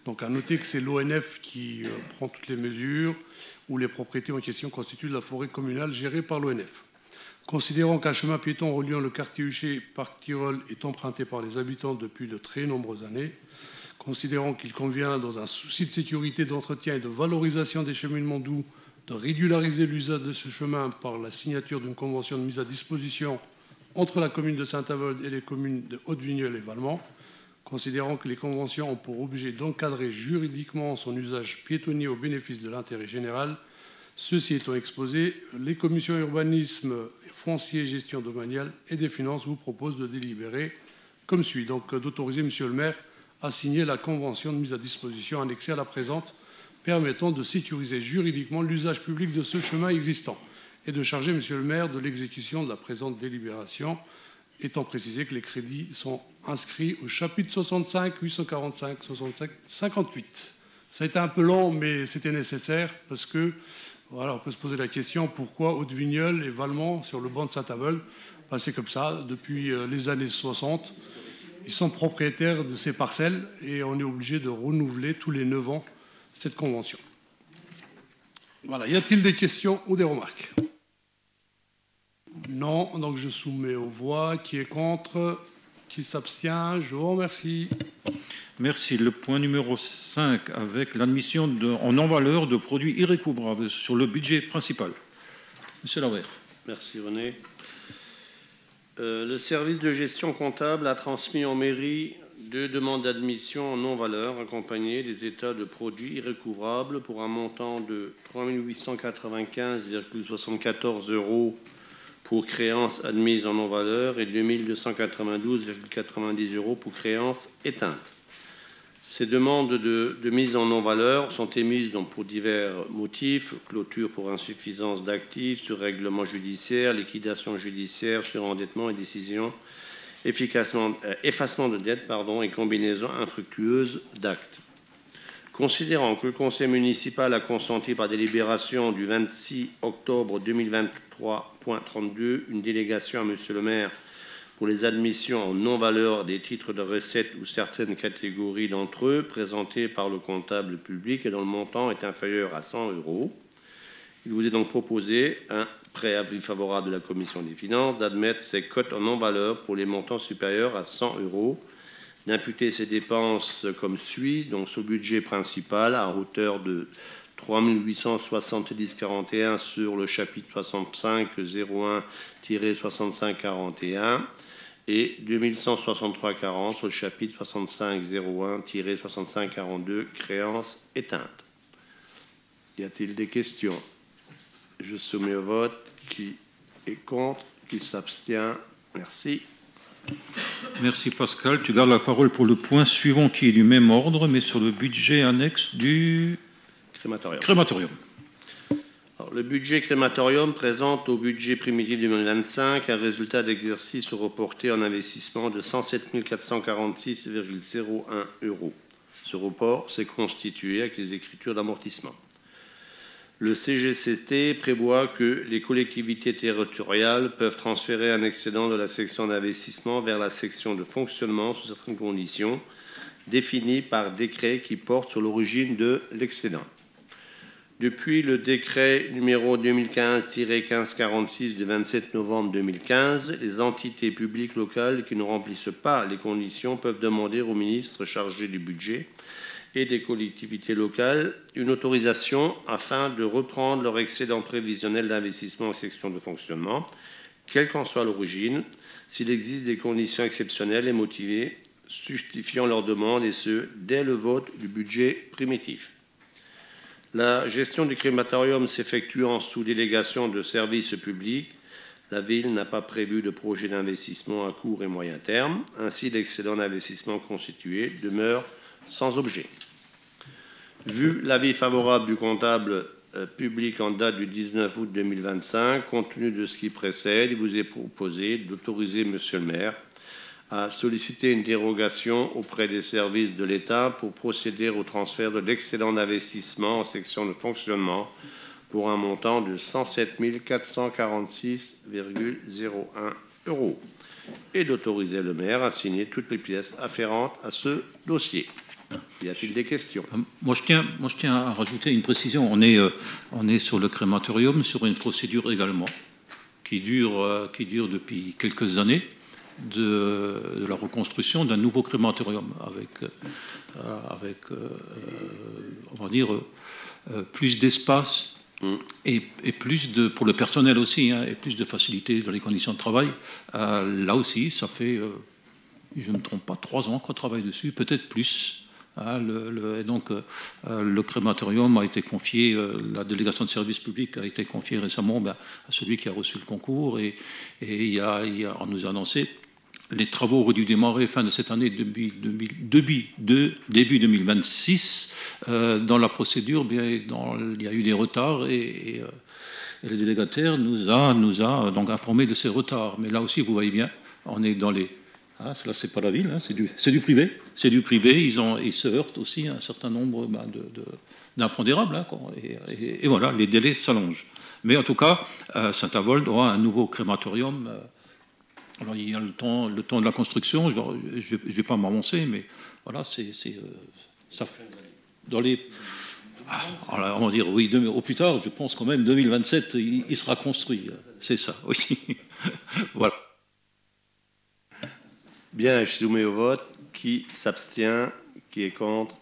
Donc à noter que c'est l'ONF qui prend toutes les mesures où les propriétés en question constituent de la forêt communale gérée par l'ONF. Considérant qu'un chemin piéton reliant le quartier Huchet Parc Tyrol est emprunté par les habitants depuis de très nombreuses années, considérant qu'il convient, dans un souci de sécurité, d'entretien et de valorisation des cheminements doux, de régulariser l'usage de ce chemin par la signature d'une convention de mise à disposition entre la commune de Saint-Avold et les communes de Haute-Vigneulles et Valmont, considérant que les conventions ont pour objet d'encadrer juridiquement son usage piétonnier au bénéfice de l'intérêt général. Ceci étant exposé, les commissions urbanisme, foncier, gestion domaniale et des finances vous proposent de délibérer comme suit. Donc d'autoriser, Monsieur le maire, à signer la convention de mise à disposition annexée à la présente, permettant de sécuriser juridiquement l'usage public de ce chemin existant et de charger, Monsieur le maire, de l'exécution de la présente délibération, étant précisé que les crédits sont inscrits au chapitre 65, 845, 65, 58. Ça a été un peu long, mais c'était nécessaire parce que, voilà, on peut se poser la question pourquoi Haute-Vigneulles et Valmont sur le banc de Saint-Avold, c'est comme ça depuis les années 60. Ils sont propriétaires de ces parcelles et on est obligé de renouveler tous les 9 ans cette convention. Voilà. Y a-t-il des questions ou des remarques? Non. Donc je soumets aux voix. Qui est contre? Qui s'abstient? Je vous remercie. Merci. Le point numéro 5 avec l'admission en non-valeur de produits irrécouvrables sur le budget principal. Monsieur Lauer. Merci René. Le service de gestion comptable a transmis en mairie 2 demandes d'admission en non-valeur accompagnées des états de produits irrécouvrables pour un montant de 3 895,74 € pour créances admises en non-valeur et 2 292,90 € pour créances éteintes. Ces demandes de mise en non-valeur sont émises donc pour divers motifs: clôture pour insuffisance d'actifs, surrèglement judiciaire, liquidation judiciaire, surendettement et décision effacement de dette et combinaison infructueuse d'actes. Considérant que le conseil municipal a consenti par délibération du 26 octobre 2023.32 une délégation à Monsieur le maire pour les admissions en non-valeur des titres de recettes ou certaines catégories d'entre eux présentés par le comptable public et dont le montant est inférieur à 100 €, il vous est donc proposé un préavis favorable de la commission des finances d'admettre ces cotes en non-valeur pour les montants supérieurs à 100 €, d'imputer ces dépenses comme suit, donc sur le budget principal à hauteur de 3 870,41 sur le chapitre 6501-6541 et 2163,40 sur le chapitre 6501-6542 créances éteintes. Y a-t-il des questions? Je soumets au vote. Qui est contre? Qui s'abstient? Merci. Merci Pascal. Tu gardes la parole pour le point suivant qui est du même ordre, mais sur le budget annexe du crématorium. Alors, le budget crématorium présente au budget primitif 2025 un résultat d'exercice reporté en investissement de 107 446,01 €. Ce report s'est constitué avec les écritures d'amortissement. Le CGCT prévoit que les collectivités territoriales peuvent transférer un excédent de la section d'investissement vers la section de fonctionnement sous certaines conditions définies par décret qui porte sur l'origine de l'excédent. Depuis le décret numéro 2015-1546 du 27 novembre 2015, les entités publiques locales qui ne remplissent pas les conditions peuvent demander au ministre chargé du budget et des collectivités locales une autorisation afin de reprendre leur excédent prévisionnel d'investissement en section de fonctionnement, quelle qu'en soit l'origine, s'il existe des conditions exceptionnelles et motivées justifiant leur demande, et ce, dès le vote du budget primitif. La gestion du crématorium s'effectuant sous délégation de services publics, la ville n'a pas prévu de projet d'investissement à court et moyen terme. Ainsi, l'excédent d'investissement constitué demeure sans objet. Vu l'avis favorable du comptable public en date du 19 août 2025, compte tenu de ce qui précède, il vous est proposé d'autoriser Monsieur le maire à solliciter une dérogation auprès des services de l'État pour procéder au transfert de l'excédent d'investissement en section de fonctionnement pour un montant de 107 446,01 € et d'autoriser le maire à signer toutes les pièces afférentes à ce dossier. Y a-t-il des questions? Moi, je tiens à rajouter une précision. On est sur le crématorium, sur une procédure également qui dure depuis quelques années de la reconstruction d'un nouveau crématorium avec on va dire, plus d'espace et plus pour le personnel aussi, hein, et plus de facilité dans les conditions de travail. Là aussi, ça fait, je ne me trompe pas, 3 ans qu'on travaille dessus, peut-être plus. Donc, le crématorium a été confié, la délégation de service public a été confiée récemment à celui qui a reçu le concours, et on nous a annoncé les travaux auraient dû démarrer fin de cette année, début 2026. Dans la procédure, il y a eu des retards, et le délégataire nous a donc informé de ces retards. Mais là aussi, vous voyez bien, on est dans les... Là, c'est pas la ville, hein, c'est du privé. C'est du privé. Ils se heurtent aussi à un certain nombre d'impondérables. Hein, et voilà, les délais s'allongent. Mais en tout cas, Saint-Avold aura un nouveau crématorium. Alors, il y a le temps de la construction. Je ne vais pas m'avancer, mais voilà, ça. Dans les... Alors, on va dire oui, au plus tard. Je pense quand même 2027, il sera construit. C'est ça, oui. Voilà. Bien, je soumets au vote. Qui s'abstient? Qui est contre?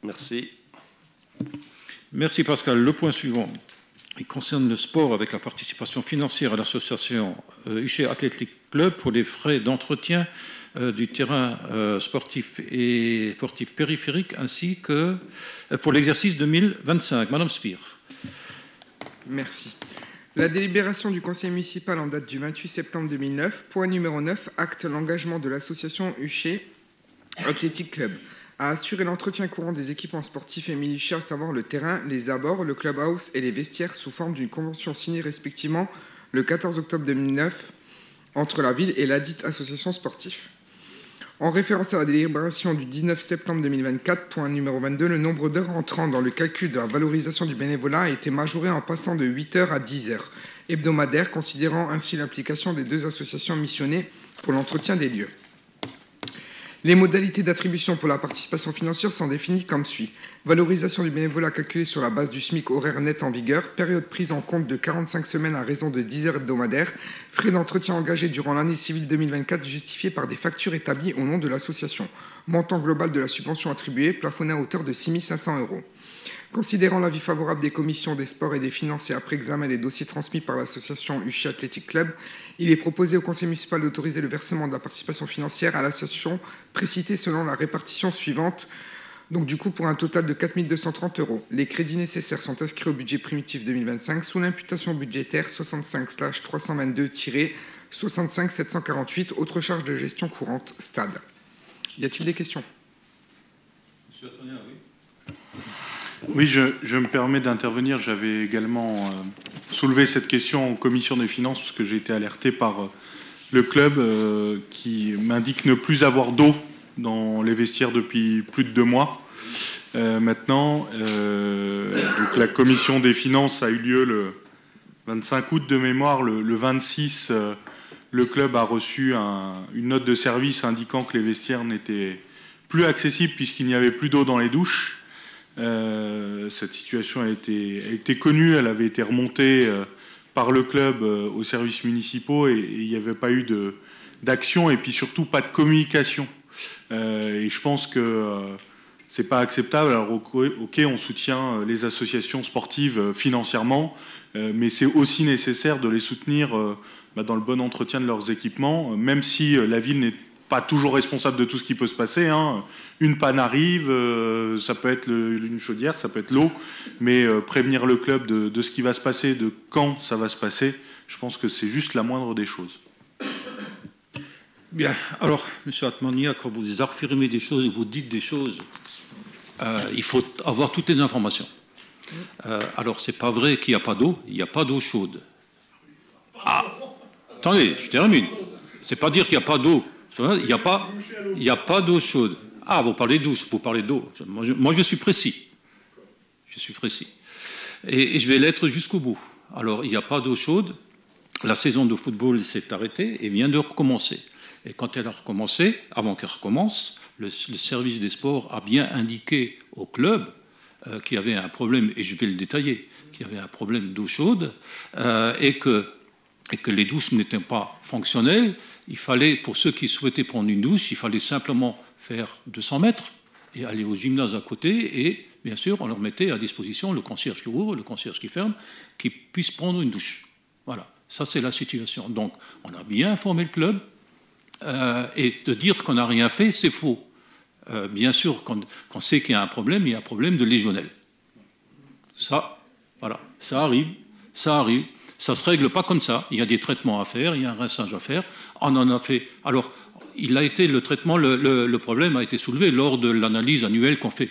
Merci. Merci Pascal. Le point suivant, il concerne le sport avec la participation financière à l'association Huchet Athletic Club pour les frais d'entretien du terrain sportif et sportif périphérique, ainsi que pour l'exercice 2025. Madame Spire. Merci. La délibération du conseil municipal en date du 28 septembre 2009, point numéro 9, acte l'engagement de l'association Huchet Athletic Club à assurer l'entretien courant des équipements sportifs et militaires, à savoir le terrain, les abords, le clubhouse et les vestiaires, sous forme d'une convention signée respectivement le 14 octobre 2009 entre la ville et ladite association sportive. En référence à la délibération du 19 septembre 2024, point numéro 22, le nombre d'heures entrant dans le calcul de la valorisation du bénévolat a été majoré en passant de 8 heures à 10 heures hebdomadaires, considérant ainsi l'implication des 2 associations missionnées pour l'entretien des lieux. Les modalités d'attribution pour la participation financière sont définies comme suit. Valorisation du bénévolat calculée sur la base du SMIC horaire net en vigueur, période prise en compte de 45 semaines à raison de 10 heures hebdomadaires, frais d'entretien engagés durant l'année civile 2024 justifiés par des factures établies au nom de l'association. Montant global de la subvention attribuée plafonné à hauteur de 6 500 €. Considérant l'avis favorable des commissions des sports et des finances et après examen des dossiers transmis par l'association Huchet Athletic Club, il est proposé au conseil municipal d'autoriser le versement de la participation financière à l'association précitée selon la répartition suivante. Donc du coup pour un total de 4 230 €. Les crédits nécessaires sont inscrits au budget primitif 2025 sous l'imputation budgétaire 65/322-65 748, autres charges de gestion courante, stade. Y a-t-il des questions? Monsieur Antonin, oui. Oui, je me permets d'intervenir. J'avais également soulevé cette question en commission des finances parce que j'ai été alerté par le club qui m'indique ne plus avoir d'eau dans les vestiaires depuis plus de 2 mois. Maintenant, donc la commission des finances a eu lieu le 25 août de mémoire. Le 26, le club a reçu une note de service indiquant que les vestiaires n'étaient plus accessibles puisqu'il n'y avait plus d'eau dans les douches. Cette situation a été connue, elle avait été remontée par le club aux services municipaux et il n'y avait pas eu d'action et puis surtout pas de communication. Et je pense que c'est pas acceptable. Alors ok, on soutient les associations sportives financièrement, mais c'est aussi nécessaire de les soutenir dans le bon entretien de leurs équipements, même si la ville n'est pas toujours responsable de tout ce qui peut se passer. Hein. Une panne arrive, ça peut être une chaudière, ça peut être l'eau, mais prévenir le club de ce qui va se passer, de quand ça va se passer, je pense que c'est juste la moindre des choses. Bien, alors, M. Atmania, quand vous affirmez des choses et vous dites des choses, il faut avoir toutes les informations. Alors, c'est pas vrai qu'il n'y a pas d'eau, il n'y a pas d'eau chaude. Ah, attendez, je termine. C'est pas dire qu'il n'y a pas d'eau. Il n'y a pas d'eau chaude. Ah, vous parlez douche, vous parlez d'eau. Moi, je suis précis. Je suis précis. Et je vais l'être jusqu'au bout. Alors, il n'y a pas d'eau chaude. La saison de football s'est arrêtée et vient de recommencer. Et quand elle a recommencé, avant qu'elle recommence, le service des sports a bien indiqué au club qu'il y avait un problème, et je vais le détailler, qu'il y avait un problème d'eau chaude et que les douches n'étaient pas fonctionnelles. Il fallait, pour ceux qui souhaitaient prendre une douche, il fallait simplement faire 200 mètres et aller au gymnase à côté. Et bien sûr, on leur mettait à disposition le concierge qui ouvre, le concierge qui ferme, qui puisse prendre une douche. Voilà, ça c'est la situation. Donc, on a bien informé le club. Et de dire qu'on n'a rien fait, c'est faux. Bien sûr, quand on sait qu'il y a un problème, il y a un problème de légionnelle. Ça, voilà, ça arrive. Ça ne se règle pas comme ça. Il y a des traitements à faire, il y a un rinçage à faire. On en a fait. Alors, le traitement, le problème a été soulevé lors de l'analyse annuelle qu'on fait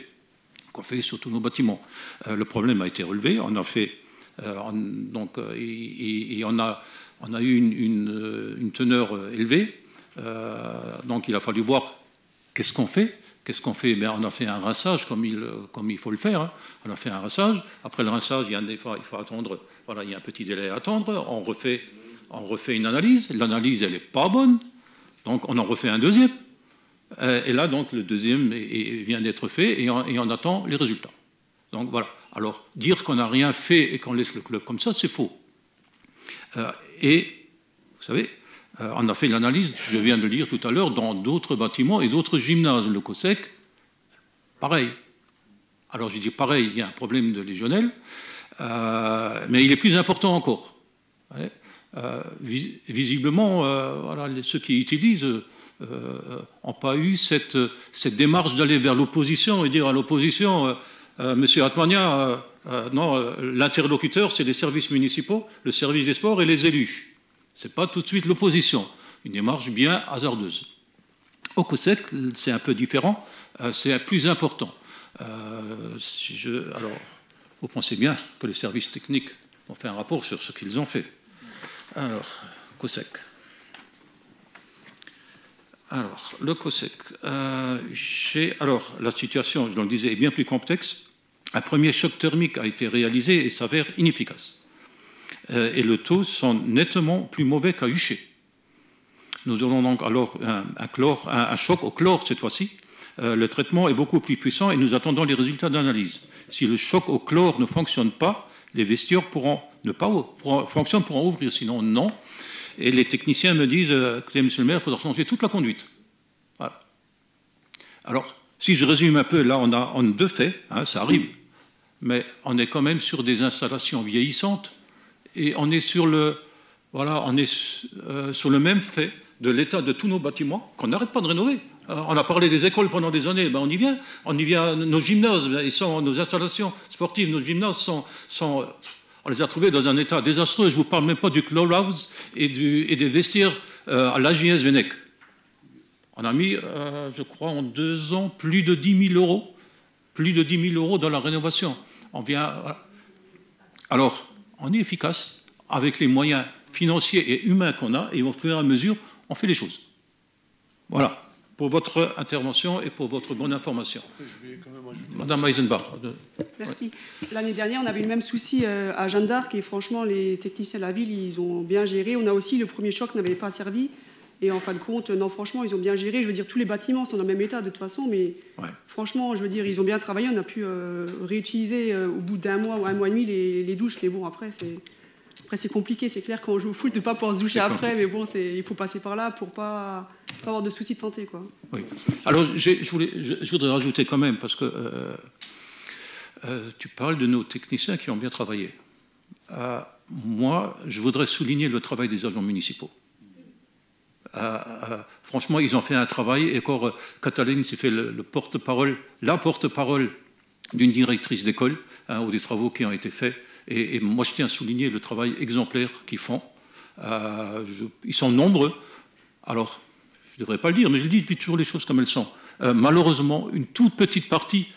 sur tous nos bâtiments. Le problème a été relevé. On a fait, on a eu une teneur élevée. Donc il a fallu voir qu'est-ce qu'on fait. On a fait un rinçage comme il faut le faire. Hein. On a fait un rinçage. Après le rinçage, il faut attendre. Voilà, il y a un petit délai à attendre. On refait une analyse. L'analyse, elle n'est pas bonne. Donc on en refait un deuxième. Et là, donc le deuxième vient d'être fait et on attend les résultats. Donc voilà. Alors dire qu'on n'a rien fait et qu'on laisse le club comme ça, c'est faux. Et vous savez. On a fait l'analyse, je viens de le dire tout à l'heure, dans d'autres bâtiments et d'autres gymnases. Le COSEC, pareil. Alors je dis pareil, il y a un problème de légionnelle, mais il est plus important encore. Ouais. Visiblement, voilà, ceux qui utilisent n'ont pas eu cette démarche d'aller vers l'opposition et dire à l'opposition, Monsieur Atmania, non, l'interlocuteur, c'est les services municipaux, le service des sports et les élus. Ce n'est pas tout de suite l'opposition, une démarche bien hasardeuse. Au COSEC, c'est un peu différent, c'est plus important. Alors, vous pensez bien que les services techniques ont fait un rapport sur ce qu'ils ont fait. Alors, COSEC. Alors, le COSEC. Alors, la situation, je le disais, est bien plus complexe. Un premier choc thermique a été réalisé et s'avère inefficace. Et le taux sont nettement plus mauvais qu'à Huchet. Nous aurons donc alors un choc au chlore cette fois-ci. Le traitement est beaucoup plus puissant et nous attendons les résultats d'analyse. Si le choc au chlore ne fonctionne pas, les vestiaires pourront ouvrir, sinon non. Et les techniciens me disent, écoutez, monsieur le maire, il faudra changer toute la conduite. Voilà. Alors, si je résume un peu, là, on a deux faits, hein, ça arrive, mais on est quand même sur des installations vieillissantes. Et on est sur le même fait de l'état de tous nos bâtiments qu'on n'arrête pas de rénover. On a parlé des écoles pendant des années, on y vient. Nos gymnases, nos installations sportives, nos gymnases on les a trouvés dans un état désastreux. Je ne vous parle même pas du clubhouse et des vestiaires à l'AJS Venec. On a mis, je crois, en 2 ans, plus de 10 000 euros. Plus de 10 000 euros dans la rénovation. Alors, on est efficace avec les moyens financiers et humains qu'on a, et au fur et à mesure, on fait les choses. Voilà, pour votre intervention et pour votre bonne information. Madame Eisenbach. Merci. L'année dernière, on avait le même souci à Jeanne d'Arc, et franchement, les techniciens de la ville, ils ont bien géré. On a aussi le premier choc n'avait pas servi, et en fin de compte, non, franchement, ils ont bien géré. Je veux dire, tous les bâtiments sont dans le même état de toute façon, mais ouais. Franchement, je veux dire, ils ont bien travaillé. On a pu réutiliser au bout d'1 mois ou 1 mois et demi les douches, mais bon, après, Après, c'est compliqué, c'est clair, quand on joue au foot, de ne pas pouvoir se doucher après, mais bon, il faut passer par là pour pas avoir de soucis de santé, quoi. Oui. Alors, je voudrais rajouter quand même, parce que tu parles de nos techniciens qui ont bien travaillé. Moi, je voudrais souligner le travail des agents municipaux. Franchement, ils ont fait un travail, et encore, Cataline s'est fait la porte-parole d'une directrice d'école, ou des travaux qui ont été faits. Et moi, je tiens à souligner le travail exemplaire qu'ils font. Ils sont nombreux. Alors, je ne devrais pas le dire, mais je dis toujours les choses comme elles sont. Malheureusement, une toute petite partie,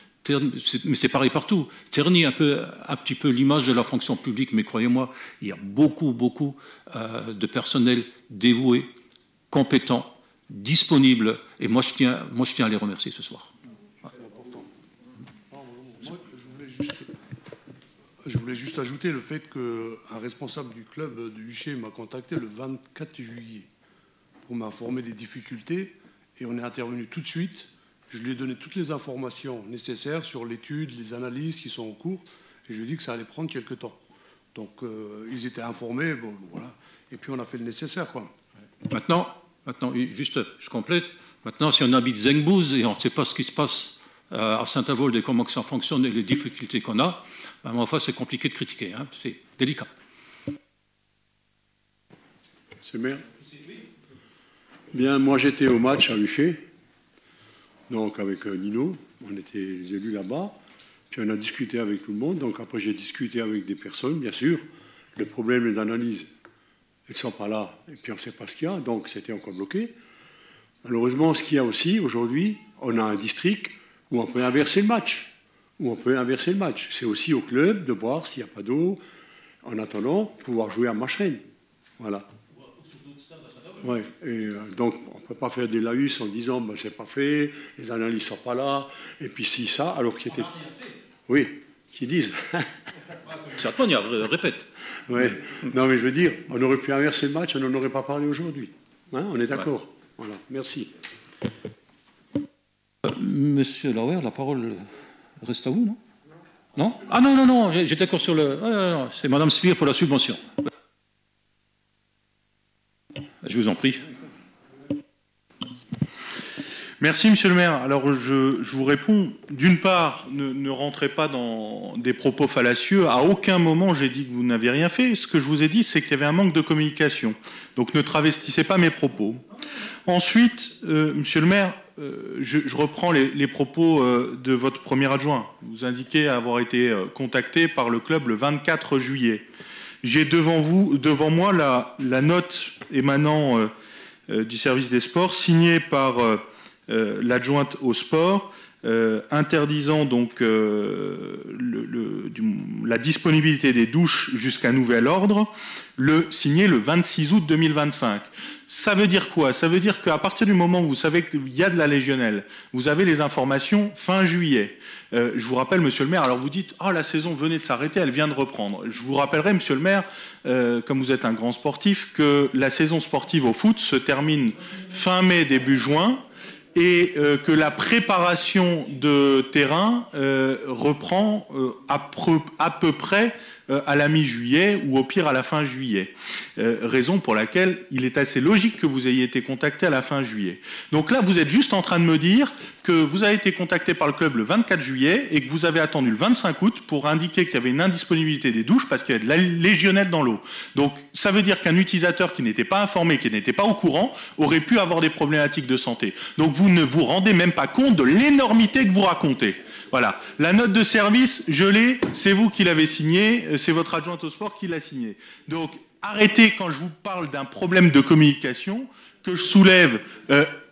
mais c'est pareil partout, ternit un petit peu l'image de la fonction publique. Mais croyez-moi, il y a beaucoup de personnel dévoué, compétent, disponible. Et moi, je tiens à les remercier ce soir. Je voulais juste ajouter le fait qu'un responsable du club du Huchet m'a contacté le 24 juillet pour m'informer des difficultés, et on est intervenu tout de suite. Je lui ai donné toutes les informations nécessaires sur l'étude, les analyses qui sont en cours, et je lui ai dit que ça allait prendre quelques temps. Donc ils étaient informés, bon, voilà, et puis on a fait le nécessaire, quoi. Maintenant, juste, je complète. Maintenant, si on habite Zengbouz et on ne sait pas ce qui se passe à Saint-Avold et comment que ça fonctionne et les difficultés qu'on a, ben, enfin, c'est compliqué de critiquer, hein, c'est délicat. C'est bien. Bien, moi j'étais au match à Huchet, donc avec Nino, on était les élus là-bas, puis on a discuté avec tout le monde, donc après j'ai discuté avec des personnes, bien sûr, le problème, les analyses, elles ne sont pas là, et puis on ne sait pas ce qu'il y a, donc c'était encore bloqué. Malheureusement, ce qu'il y a aussi, aujourd'hui, on a un district où on peut inverser le match. C'est aussi au club de voir s'il n'y a pas d'eau, en attendant, pouvoir jouer à Macheren. Voilà. Ouais, et donc, on ne peut pas faire des laïus en disant ben, c'est pas fait, les analyses ne sont pas là, et puis si ça, alors qu'il était. Oui, qui disent. Certains, répète. Oui, non, mais je veux dire, on aurait pu inverser le match, on n'en aurait pas parlé aujourd'hui. Hein, on est d'accord. Ouais. Voilà, merci. Monsieur Lauer, la parole reste à vous, non? Non? Ah non, j'étais encore sur le... non, c'est Madame Spire pour la subvention. Je vous en prie. Merci, monsieur le maire. Alors, je vous réponds. D'une part, ne rentrez pas dans des propos fallacieux. À aucun moment, j'ai dit que vous n'aviez rien fait. Ce que je vous ai dit, c'est qu'il y avait un manque de communication. Donc, ne travestissez pas mes propos. Ensuite, monsieur le maire, je reprends les propos de votre premier adjoint. Vous indiquez avoir été contacté par le club le 24 juillet. J'ai devant moi la note émanant du service des sports, signée par l'adjointe au sport, interdisant donc la disponibilité des douches jusqu'à nouvel ordre, signé le 26 août 2025. Ça veut dire quoi? Ça veut dire qu'à partir du moment où vous savez qu'il y a de la légionnelle, vous avez les informations fin juillet. Je vous rappelle, monsieur le maire, alors vous dites « Oh, la saison venait de s'arrêter, elle vient de reprendre ». Je vous rappellerai, monsieur le maire, comme vous êtes un grand sportif, que la saison sportive au foot se termine fin mai, début juin, et que la préparation de terrain reprend à peu près à la mi-juillet ou au pire à la fin juillet. Raison pour laquelle il est assez logique que vous ayez été contacté à la fin juillet. Donc là, vous êtes juste en train de me dire que vous avez été contacté par le club le 24 juillet et que vous avez attendu le 25 août pour indiquer qu'il y avait une indisponibilité des douches parce qu'il y avait de la légionnelle dans l'eau. Donc ça veut dire qu'un utilisateur qui n'était pas informé, qui n'était pas au courant, aurait pu avoir des problématiques de santé. Donc vous ne vous rendez même pas compte de l'énormité que vous racontez. Voilà. La note de service, je l'ai, c'est vous qui l'avez signée, c'est votre adjointe au sport qui l'a signée. Donc, arrêtez quand je vous parle d'un problème de communication que je soulève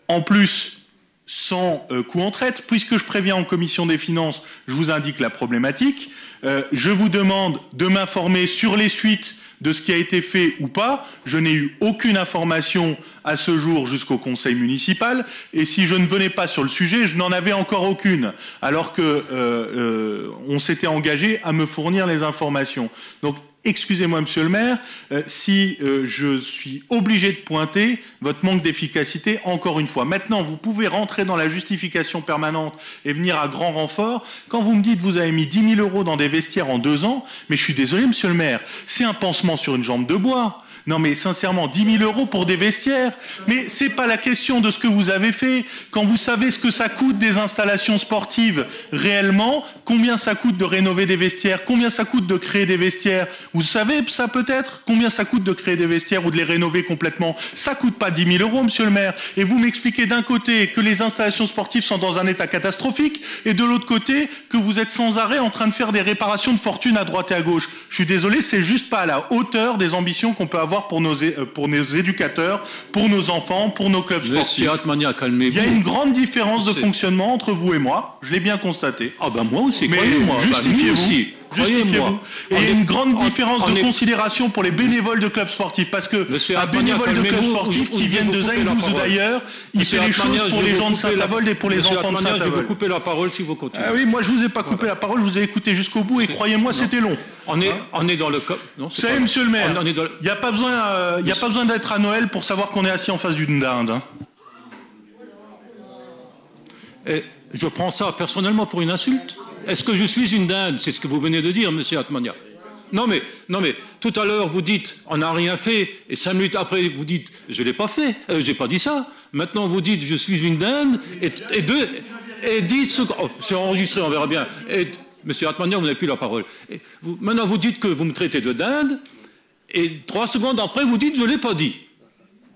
en plus sans coup en traite, puisque je préviens en commission des finances, je vous indique la problématique. Je vous demande de m'informer sur les suites de ce qui a été fait ou pas. Je n'ai eu aucune information à ce jour jusqu'au conseil municipal, et si je ne venais pas sur le sujet, je n'en avais encore aucune, alors que on s'était engagé à me fournir les informations. Donc excusez-moi monsieur le maire, si je suis obligé de pointer votre manque d'efficacité encore une fois. Maintenant, vous pouvez rentrer dans la justification permanente et venir à grand renfort. Quand vous me dites que vous avez mis 10 000 € dans des vestiaires en 2 ans, mais je suis désolé monsieur le maire, c'est un pansement sur une jambe de bois. Non mais sincèrement, 10 000 € pour des vestiaires. Mais c'est pas la question de ce que vous avez fait. Quand vous savez ce que ça coûte des installations sportives réellement, combien ça coûte de rénover des vestiaires, combien ça coûte de créer des vestiaires, vous savez ça peut-être combien ça coûte de créer des vestiaires ou de les rénover complètement. Ça coûte pas 10 000 € monsieur le maire. Et vous m'expliquez d'un côté que les installations sportives sont dans un état catastrophique et de l'autre côté que vous êtes sans arrêt en train de faire des réparations de fortune à droite et à gauche. Je suis désolé, c'est juste pas à la hauteur des ambitions qu'on peut avoir pour nos éducateurs, pour nos enfants, pour nos clubs sportifs. Monsieur Atmania, calmez-vous. Il y a une grande différence de fonctionnement entre vous et moi, je l'ai bien constaté. Ah ben moi aussi, mais croyez-moi. Justifiez-vous. Croyez-moi. Et il y a une grande différence de considération pour les bénévoles de clubs sportifs, parce que un bénévole de club sportif qui viennent de Zaïdouz ou d'ailleurs, il fait les choses pour les gens de Saint-Avold et pour les enfants de Saint-Avold. Je vais vous couper la parole si vous continuez. Ah oui, moi je vous ai pas coupé la parole, je vous ai écouté jusqu'au bout et croyez-moi, c'était long. On est dans le... Vous savez, monsieur le maire, il n'y a pas besoin d'être à Noël pour savoir qu'on est assis en face d'une dinde. Hein. Et je prends ça personnellement pour une insulte. Est-ce que je suis une dinde? C'est ce que vous venez de dire, monsieur Atmania. Non mais, tout à l'heure vous dites, on n'a rien fait, et 5 minutes après vous dites, je ne l'ai pas fait, j'ai pas dit ça. Maintenant vous dites, je suis une dinde, et 10 secondes, oh, c'est enregistré, on verra bien. Et, monsieur Atmania, vous n'avez plus la parole. Maintenant vous dites que vous me traitez de dinde, et 3 secondes après vous dites, je ne l'ai pas dit.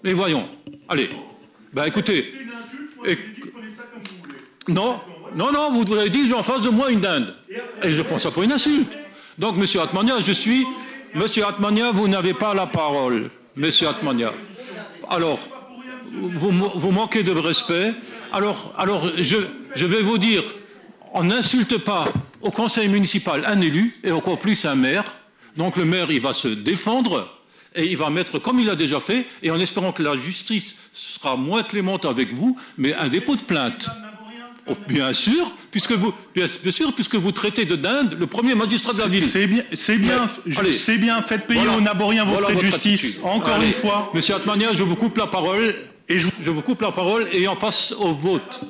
Mais voyons, allez, ben écoutez... Non, vous avez dit, j'ai en face de moi une dinde. Et je prends ça pour une insulte. Donc, monsieur Atmania, Monsieur Atmania, vous n'avez pas la parole. Monsieur Atmania. Alors, vous manquez de respect. Alors je vais vous dire, on n'insulte pas au conseil municipal un élu, et encore plus un maire. Donc, le maire, il va se défendre, et il va mettre, comme il l'a déjà fait, et en espérant que la justice sera moins clémente avec vous, mais un dépôt de plainte. Oh, bien sûr, puisque vous traitez de dinde le premier magistrat de la ville. C'est bien, faites payer aux Naboriens vos frais de justice. Encore une fois. Monsieur Atmania, je vous coupe la parole, je vous coupe la parole et on passe au vote.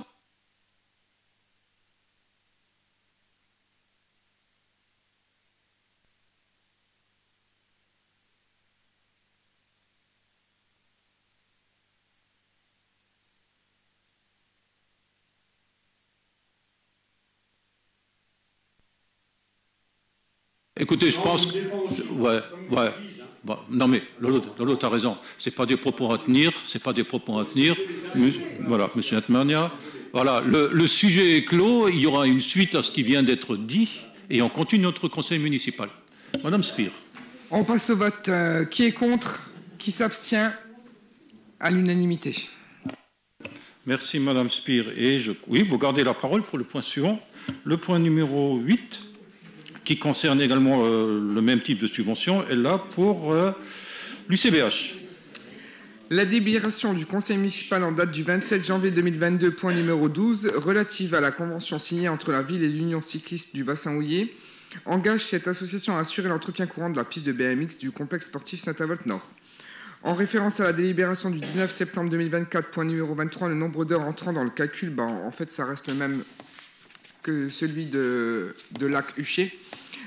Écoutez, je pense que... Ouais. Bon, non mais Lolo, t'as raison. C'est pas des propos à tenir. Voilà, monsieur Atmania. Voilà, le sujet est clos. Il y aura une suite à ce qui vient d'être dit et on continue notre conseil municipal. Madame Spire. On passe au vote. Qui est contre? Qui s'abstient? À l'unanimité. Merci Madame Spire. Et oui, vous gardez la parole pour le point suivant. Le point numéro 8. Qui concerne également le même type de subvention, est là pour l'UCBH. La délibération du conseil municipal en date du 27 janvier 2022, point numéro 12, relative à la convention signée entre la ville et l'Union cycliste du bassin houiller, engage cette association à assurer l'entretien courant de la piste de BMX du complexe sportif Saint-Avold Nord. En référence à la délibération du 19 septembre 2024, point numéro 23, le nombre d'heures entrant dans le calcul, en fait ça reste le même que celui de Lac Huchet.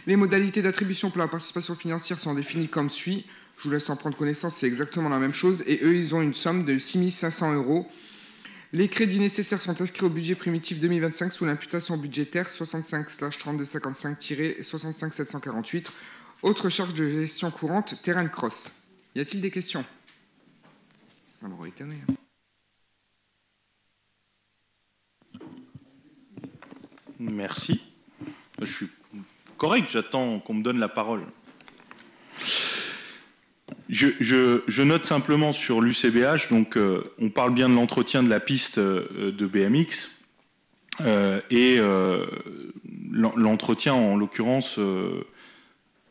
Les modalités d'attribution pour la participation financière sont définies comme suit. Je vous laisse en prendre connaissance, c'est exactement la même chose. Et eux, ils ont une somme de 6 500 €. Les crédits nécessaires sont inscrits au budget primitif 2025 sous l'imputation budgétaire 65/3255-65 748. Autre charge de gestion courante, terrain de cross. Y a-t-il des questions? Ça m'aurait étonné. Merci. Je suis correct, j'attends qu'on me donne la parole. Je note simplement sur l'UCBH, donc on parle bien de l'entretien de la piste de BMX et l'entretien, en l'occurrence,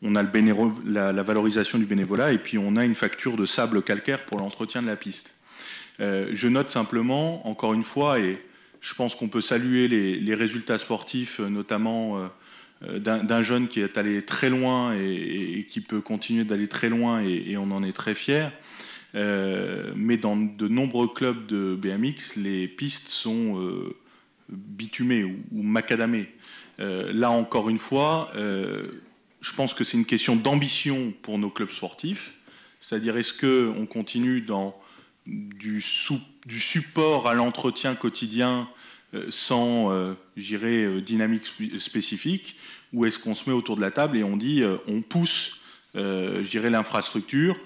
on a la valorisation du bénévolat et puis on a une facture de sable calcaire pour l'entretien de la piste. Je note simplement, encore une fois, et je pense qu'on peut saluer les résultats sportifs, notamment d'un jeune qui est allé très loin et qui peut continuer d'aller très loin, et on en est très fiers. Mais dans de nombreux clubs de BMX, les pistes sont bitumées ou macadamées. Là, encore une fois, je pense que c'est une question d'ambition pour nos clubs sportifs. C'est-à-dire, est-ce qu'on continue dans du support à l'entretien quotidien sans, dynamique spécifique, ou est-ce qu'on se met autour de la table et on dit on pousse, l'infrastructure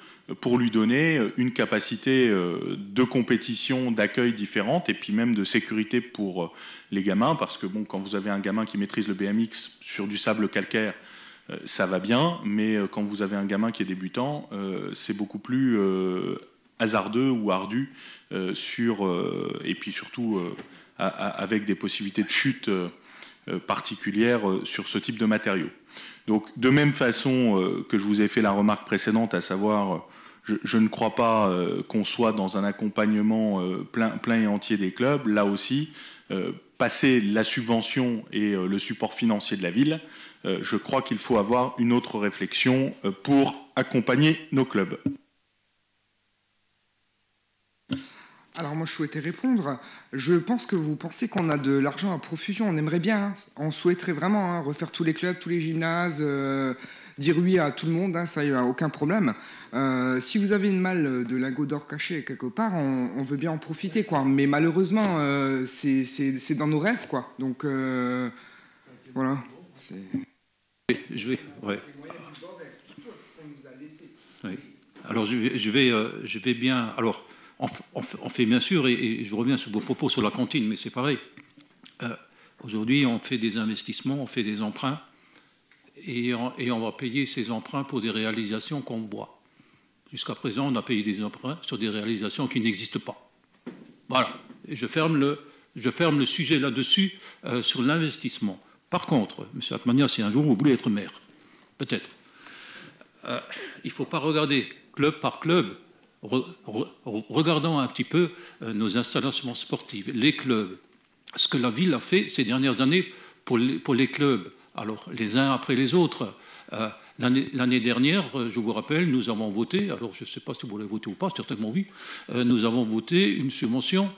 pour lui donner une capacité de compétition, d'accueil différente, et puis même de sécurité pour les gamins, parce que bon, quand vous avez un gamin qui maîtrise le BMX sur du sable calcaire, ça va bien, mais quand vous avez un gamin qui est débutant, c'est beaucoup plus hasardeux ou ardu, et puis surtout avec des possibilités de chute particulières sur ce type de matériaux. Donc, de même façon que je vous ai fait la remarque précédente, à savoir, je ne crois pas qu'on soit dans un accompagnement plein et entier des clubs. Là aussi, passer la subvention et le support financier de la ville, je crois qu'il faut avoir une autre réflexion pour accompagner nos clubs. Alors moi je souhaitais répondre. Je pense que vous pensez qu'on a de l'argent à profusion. On aimerait bien, hein. On souhaiterait vraiment refaire tous les clubs, tous les gymnases, dire oui à tout le monde, hein, ça y a aucun problème. Si vous avez une malle de lingots d'or cachée quelque part, on veut bien en profiter, quoi. Mais malheureusement, c'est dans nos rêves, quoi. Donc voilà. Je vais. Ouais. Oui. Alors je vais bien. Alors. On fait bien sûr, et je reviens sur vos propos sur la cantine, mais c'est pareil. Aujourd'hui, on fait des investissements, on fait des emprunts, et on va payer ces emprunts pour des réalisations qu'on voit. Jusqu'à présent, on a payé des emprunts sur des réalisations qui n'existent pas. Voilà. Et je ferme le sujet là-dessus sur l'investissement. Par contre, M. Atmania, si un jour vous voulez être maire, peut-être, il ne faut pas regarder club par club. Regardons un petit peu nos installations sportives, les clubs, ce que la ville a fait ces dernières années pour les clubs, alors les uns après les autres. L'année dernière, je vous rappelle, nous avons voté, alors je ne sais pas si vous l'avez voté ou pas, certainement oui, nous avons voté une subvention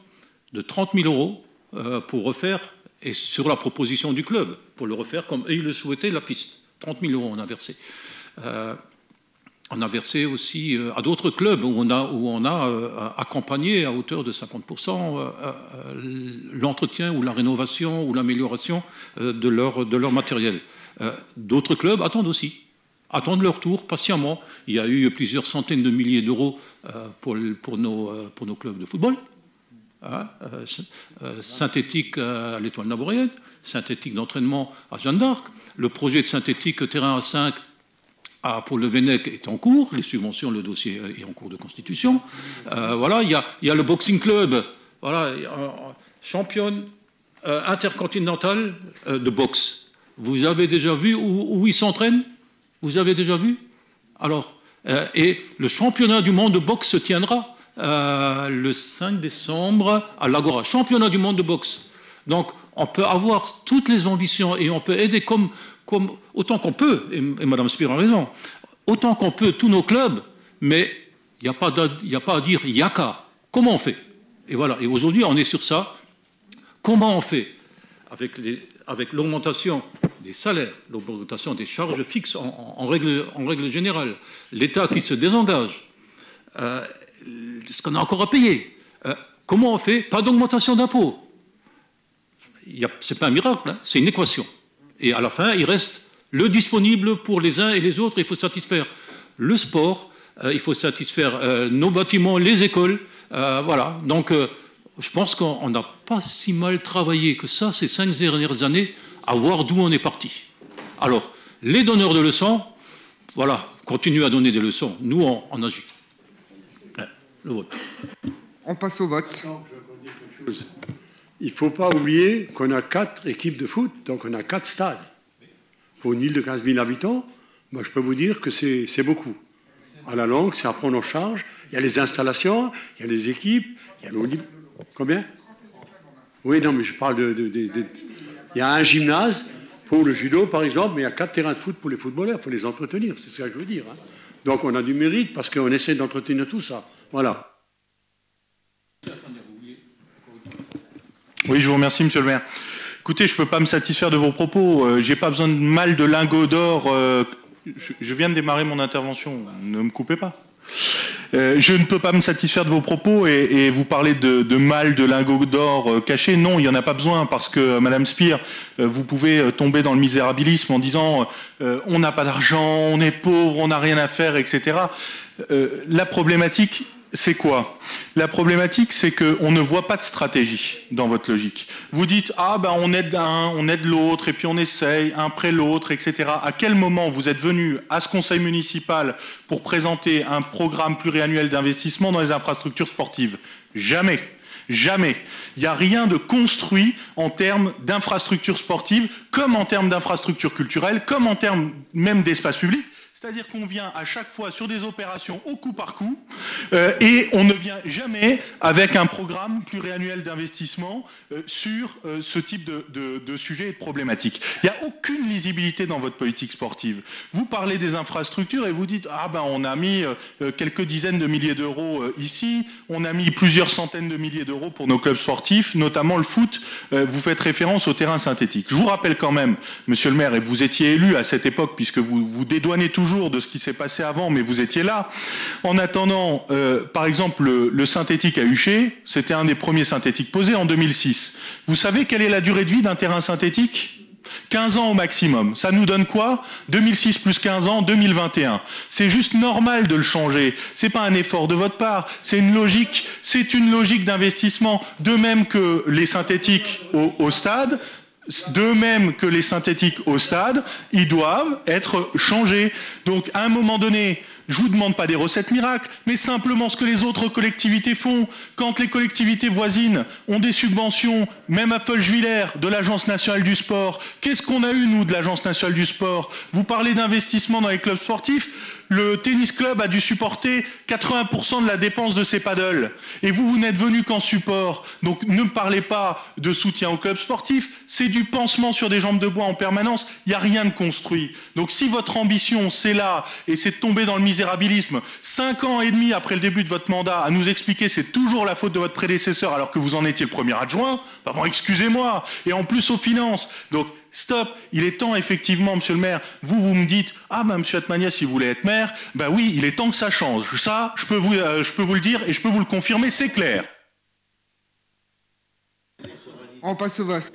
de 30 000 € pour refaire, et sur la proposition du club, pour le refaire comme ils le souhaitaient, la piste. 30 000 € on a versé. On a versé aussi à d'autres clubs où on a accompagné à hauteur de 50% l'entretien ou la rénovation ou l'amélioration de leur matériel. D'autres clubs attendent aussi, attendent leur tour patiemment. Il y a eu plusieurs centaines de milliers d'euros pour nos clubs de football. Synthétique à l'Étoile Naborienne, synthétique d'entraînement à Jeanne d'Arc, le projet de synthétique terrain à 5 pour le Vennec est en cours, les subventions, le dossier est en cours de constitution. Voilà, il y a le boxing club, voilà, championne intercontinentale de boxe. Vous avez déjà vu où ils s'entraînent? Vous avez déjà vu? Alors, et le championnat du monde de boxe se tiendra le 5 décembre à l'Agora. Championnat du monde de boxe. Donc, on peut avoir toutes les ambitions et on peut aider comme autant qu'on peut, et Mme Spire a raison, autant qu'on peut tous nos clubs, mais il n'y a pas à dire « yaka ». Comment on fait? Et voilà, et aujourd'hui on est sur ça. Comment on fait? Avec l'augmentation des salaires, l'augmentation des charges fixes en règle générale, l'État qui se désengage, ce qu'on a encore à payer. Comment on fait? Pas d'augmentation d'impôts. Ce n'est pas un miracle, hein, c'est une équation. Et à la fin, il reste le disponible pour les uns et les autres. Il faut satisfaire le sport, il faut satisfaire nos bâtiments, les écoles. Voilà. Donc, je pense qu'on n'a pas si mal travaillé que ça ces 5 dernières années à voir d'où on est parti. Alors, les donneurs de leçons, voilà, continuent à donner des leçons. Nous, on agit. Le vote. On passe au vote. Il ne faut pas oublier qu'on a 4 équipes de foot, donc on a 4 stades. Pour une île de 15 000 habitants, moi je peux vous dire que c'est beaucoup. À la longue, c'est à prendre en charge. Il y a les installations, il y a les équipes, il y a le niveau. Combien? Oui, non, mais je parle il y a un gymnase pour le judo, par exemple, mais il y a 4 terrains de foot pour les footballeurs. Il faut les entretenir, c'est ce que je veux dire. Hein. Donc on a du mérite parce qu'on essaie d'entretenir tout ça. Voilà. Oui, je vous remercie, monsieur le maire. Écoutez, je ne peux pas me satisfaire de vos propos. Je n'ai pas besoin de mal de lingots d'or. Je viens de démarrer mon intervention. Ne me coupez pas. Je ne peux pas me satisfaire de vos propos et vous parlez de mal de lingots d'or cachés. Non, il n'y en a pas besoin parce que, Madame Spire, vous pouvez tomber dans le misérabilisme en disant on n'a pas d'argent, on est pauvre, on n'a rien à faire, etc. La problématique, c'est quoi? La problématique, c'est qu'on ne voit pas de stratégie dans votre logique. Vous dites, ah ben on aide un, on aide l'autre, et puis on essaye, un près l'autre, etc. À quel moment vous êtes venu à ce conseil municipal pour présenter un programme pluriannuel d'investissement dans les infrastructures sportives? Jamais. Jamais. Il n'y a rien de construit en termes d'infrastructures sportives, comme en termes d'infrastructures culturelles, comme en termes même d'espace public. C'est-à-dire qu'on vient à chaque fois sur des opérations au coup par coup et on ne vient jamais avec un programme pluriannuel d'investissement sur ce type de sujet et de problématiques. Il n'y a aucune lisibilité dans votre politique sportive. Vous parlez des infrastructures et vous dites « Ah ben on a mis quelques dizaines de milliers d'euros ici, on a mis plusieurs centaines de milliers d'euros pour nos clubs sportifs, notamment le foot. Vous faites référence au terrain synthétique. Je vous rappelle quand même, monsieur le maire, et vous étiez élu à cette époque puisque vous dédouanez toujours de ce qui s'est passé avant, mais vous étiez là. En attendant, par exemple, le synthétique à Huchet, c'était un des premiers synthétiques posés en 2006. Vous savez quelle est la durée de vie d'un terrain synthétique ? 15 ans au maximum. Ça nous donne quoi? 2006 plus 15 ans, 2021. C'est juste normal de le changer. C'est pas un effort de votre part. C'est une logique d'investissement. De même que les synthétiques au stade, de même que les synthétiques au stade, ils doivent être changés. Donc, à un moment donné, je ne vous demande pas des recettes miracles, mais simplement ce que les autres collectivités font. Quand les collectivités voisines ont des subventions, même à Folchevillers, de l'Agence nationale du sport, qu'est-ce qu'on a eu, nous, de l'Agence nationale du sport? Vous parlez d'investissement dans les clubs sportifs. Le tennis club a dû supporter 80% de la dépense de ses paddles. Et vous n'êtes venu qu'en support. Donc ne me parlez pas de soutien aux clubs sportifs. C'est du pansement sur des jambes de bois en permanence. Il n'y a rien de construit. Donc si votre ambition, c'est là, et c'est de tomber dans le misérabilisme, 5 ans et demi après le début de votre mandat, à nous expliquer c'est toujours la faute de votre prédécesseur alors que vous en étiez le premier adjoint, bah bon, excusez-moi. Et en plus aux finances. Donc, stop, il est temps effectivement, monsieur le maire, vous me dites, ah ben monsieur Atmania, si vous voulez être maire, ben oui, il est temps que ça change. Ça, je peux vous le dire et je peux vous le confirmer, c'est clair. On passe au vote.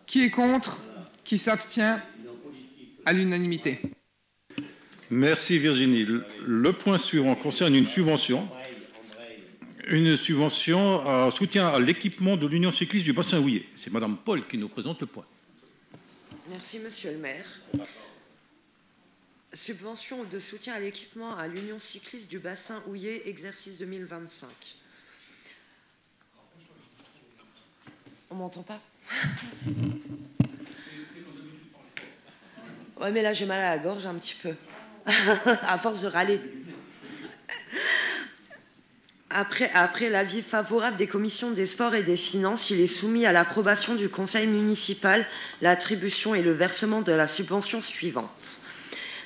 Qui est contre? Qui s'abstient? À l'unanimité. Merci Virginie. Le point suivant concerne une subvention en soutien à l'équipement de l'Union cycliste du bassin Houillet. C'est Madame Paul qui nous présente le point. Merci, monsieur le maire. Subvention de soutien à l'équipement à l'Union cycliste du bassin Houillet, exercice 2025. On m'entend pas? Ouais, mais là, j'ai mal à la gorge un petit peu, à force de râler. Après l'avis favorable des commissions des sports et des finances, il est soumis à l'approbation du conseil municipal l'attribution et le versement de la subvention suivante.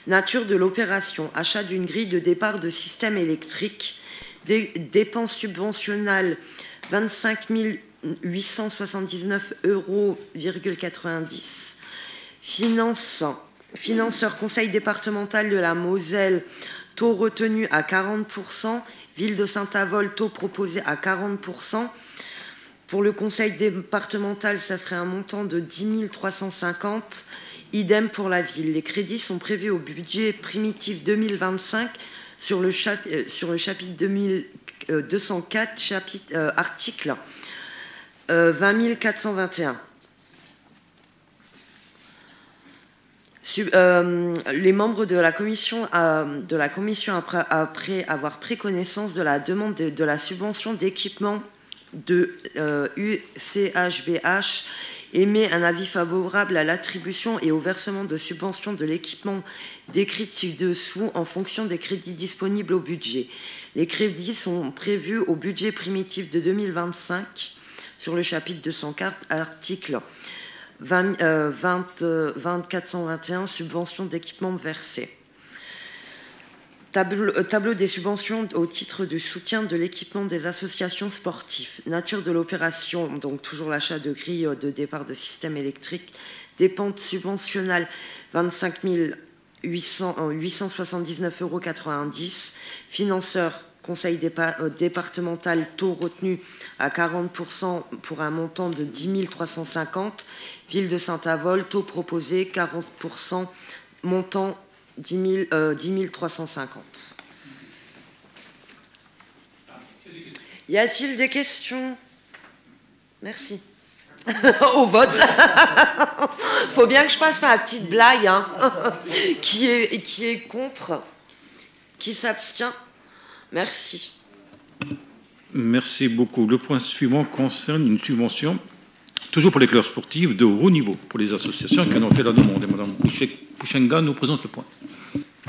Nature de l'opération, achat d'une grille de départ de système électrique, dépenses subventionnelles 25 879,90 €. Financeur conseil départemental de la Moselle, taux retenu à 40%. Ville de Saint-Avold, taux proposé à 40%. Pour le conseil départemental, ça ferait un montant de 10 350. Idem pour la ville. Les crédits sont prévus au budget primitif 2025 sur le chapitre 204, article 20 421. Les membres de la commission, après avoir pris connaissance de la demande de la subvention d'équipement de UCHBH, émet un avis favorable à l'attribution et au versement de subventions de l'équipement décrit ci-dessous en fonction des crédits disponibles au budget. Les crédits sont prévus au budget primitif de 2025 sur le chapitre 204, article 421, subventions d'équipement versées. Tableau des subventions au titre du soutien de l'équipement des associations sportives. Nature de l'opération, donc toujours l'achat de grilles de départ de système électrique. Dépenses subventionnelles, 25 879,90 €. Financeur, conseil départemental, taux retenu à 40% pour un montant de 10 350. Ville de Saint-Avold, taux proposé 40%, montant 10 350. Y a-t-il des questions? Merci. Au vote. Faut bien que je passe ma petite blague. Hein. Qui est contre? Qui s'abstient? Merci. Merci beaucoup. Le point suivant concerne une subvention, toujours pour les clubs sportifs de haut niveau, pour les associations qui en ont fait la demande. Et Mme Pouchenga nous présente le point.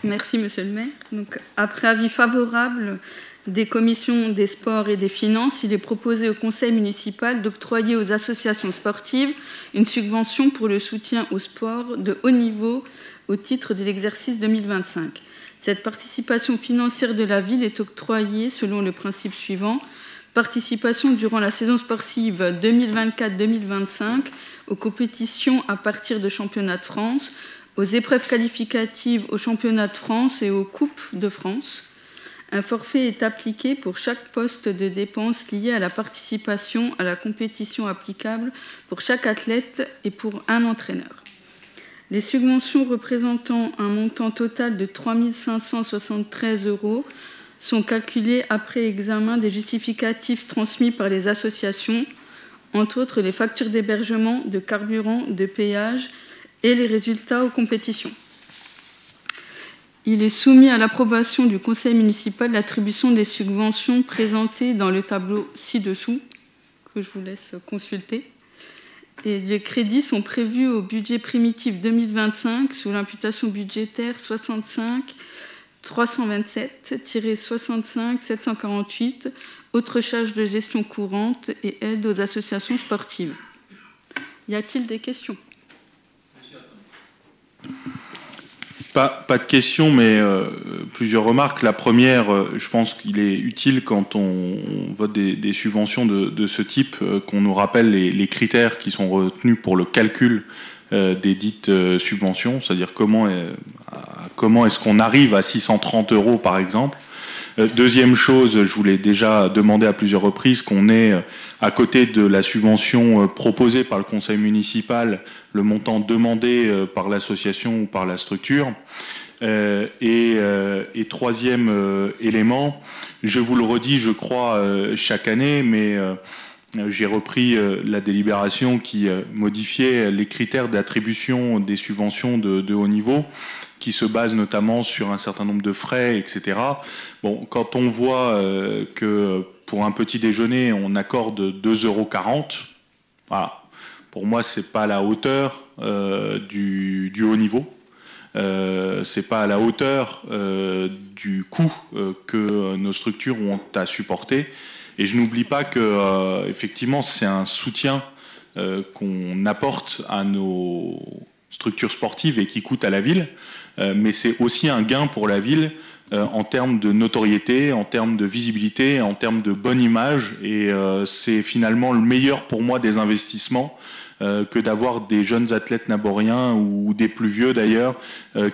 Merci, Monsieur le maire. Donc, après avis favorable des commissions des sports et des finances, il est proposé au conseil municipal d'octroyer aux associations sportives une subvention pour le soutien au sport de haut niveau au titre de l'exercice 2025. Cette participation financière de la ville est octroyée selon le principe suivant: participation durant la saison sportive 2024-2025 aux compétitions à partir de championnats de France, aux épreuves qualificatives aux championnats de France et aux Coupes de France. Un forfait est appliqué pour chaque poste de dépenses lié à la participation à la compétition applicable pour chaque athlète et pour un entraîneur. Les subventions représentant un montant total de 3 573 € sont calculées après examen des justificatifs transmis par les associations, entre autres les factures d'hébergement, de carburant, de péage et les résultats aux compétitions. Il est soumis à l'approbation du conseil municipal l'attribution des subventions présentées dans le tableau ci-dessous, que je vous laisse consulter. Et les crédits sont prévus au budget primitif 2025 sous l'imputation budgétaire 65 327-65 748, autres charges de gestion courante et aide aux associations sportives. Y a-t-il des questions? Pas de questions, mais plusieurs remarques. La première, je pense qu'il est utile quand on vote des subventions de ce type qu'on nous rappelle les critères qui sont retenus pour le calcul des dites subventions, c'est-à-dire comment est-ce qu'on arrive à 630 € par exemple. Deuxième chose, je vous l'ai déjà demandé à plusieurs reprises, qu'on ait à côté de la subvention proposée par le conseil municipal, le montant demandé par l'association ou par la structure. Et troisième élément, je vous le redis, je crois, chaque année, mais j'ai repris la délibération qui modifiait les critères d'attribution des subventions de haut niveau, qui se base notamment sur un certain nombre de frais, etc. Bon, quand on voit que pour un petit déjeuner, on accorde 2,40 €, voilà. Pour moi, c'est pas à la hauteur du haut niveau. C'est pas à la hauteur du coût que nos structures ont à supporter. Et je n'oublie pas que, effectivement, c'est un soutien qu'on apporte à nos structures sportives et qui coûte à la ville, mais c'est aussi un gain pour la ville en termes de notoriété, en termes de visibilité, en termes de bonne image, et c'est finalement le meilleur pour moi des investissements que d'avoir des jeunes athlètes naboriens ou des plus vieux d'ailleurs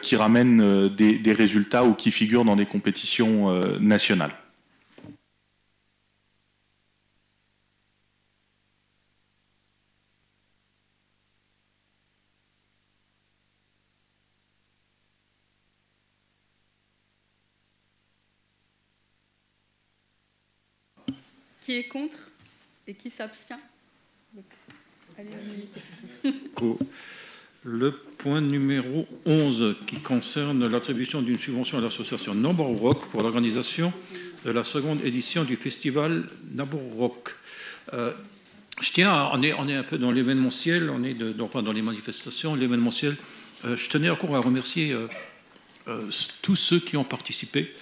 qui ramènent des résultats ou qui figurent dans des compétitions nationales. Qui est contre et qui s'abstient? Le point numéro 11 qui concerne l'attribution d'une subvention à l'association Nabor Rock pour l'organisation de la seconde édition du festival Nabor Rock. Je tiens, on est un peu dans l'événementiel, on est dans les manifestations, l'événementiel. Je tenais encore à remercier tous ceux qui ont participé,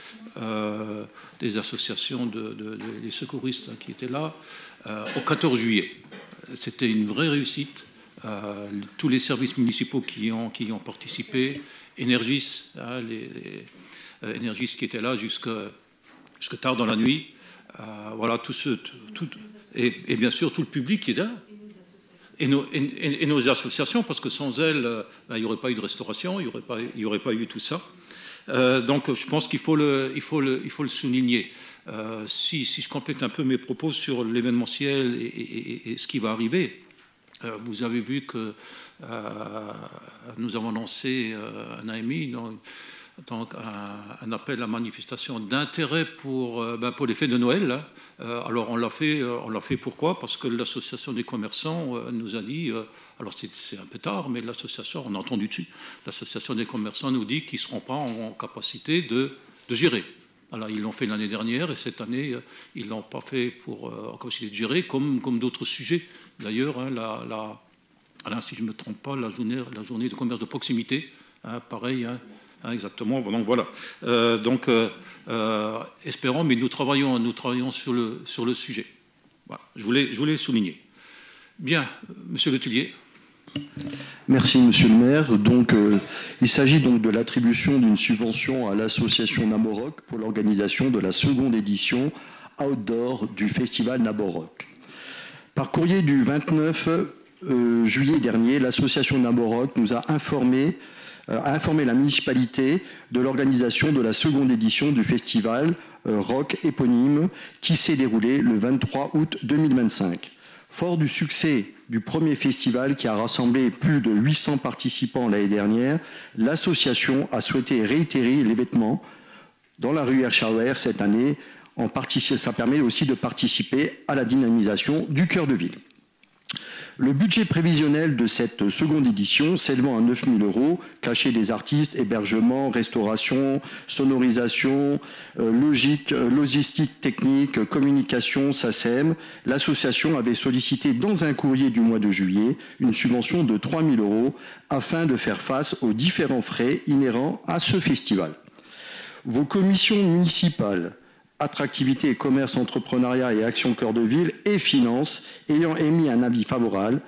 des associations des secouristes qui étaient là, au 14 juillet. C'était une vraie réussite. tous les services municipaux qui y ont participé, Energis, Energis qui était là jusque tard dans la nuit, voilà, et bien sûr tout le public qui est là, et nos associations, parce que sans elles, il n'y aurait pas eu de restauration, il n'y aurait pas eu tout ça. Donc je pense qu'il faut le souligner. Si je complète un peu mes propos sur l'événementiel et ce qui va arriver, vous avez vu que nous avons lancé un AMI, donc un appel à manifestation d'intérêt pour les fêtes de Noël. Là. Alors on l'a fait pourquoi? Parce que l'association des commerçants nous a dit, alors c'est un peu tard, mais l'association, on a entendu dessus, l'association des commerçants nous dit qu'ils ne seront pas en capacité de gérer. Alors, ils l'ont fait l'année dernière et cette année, ils ne l'ont pas fait en capacité de gérer, comme d'autres sujets. D'ailleurs, si je ne me trompe pas, la journée de commerce de proximité, pareil, exactement. Donc voilà. Espérons, mais nous travaillons sur le sujet. Voilà. Je voulais le souligner. Bien, Monsieur Le Tulier. Merci, Monsieur le maire. Donc, il s'agit donc de l'attribution d'une subvention à l'association Naboroc pour l'organisation de la seconde édition outdoor du festival Naboroc. Par courrier du 29 juillet dernier, l'association Naboroc nous a informé la municipalité de l'organisation de la seconde édition du festival rock éponyme qui s'est déroulé le 23 août 2025. Fort du succès du premier festival qui a rassemblé plus de 800 participants l'année dernière, l'association a souhaité réitérer l'événement dans la rue Erschauer cette année. Ça permet aussi de participer à la dynamisation du cœur de ville. Le budget prévisionnel de cette seconde édition s'élevant à 9 000 €, cachet des artistes, hébergement, restauration, sonorisation, logistique technique, communication, SACEM, l'association avait sollicité dans un courrier du mois de juillet une subvention de 3 000 € afin de faire face aux différents frais inhérents à ce festival. Vos commissions municipales attractivité et commerce, entrepreneuriat et action cœur de ville et finances ayant émis un avis favorable,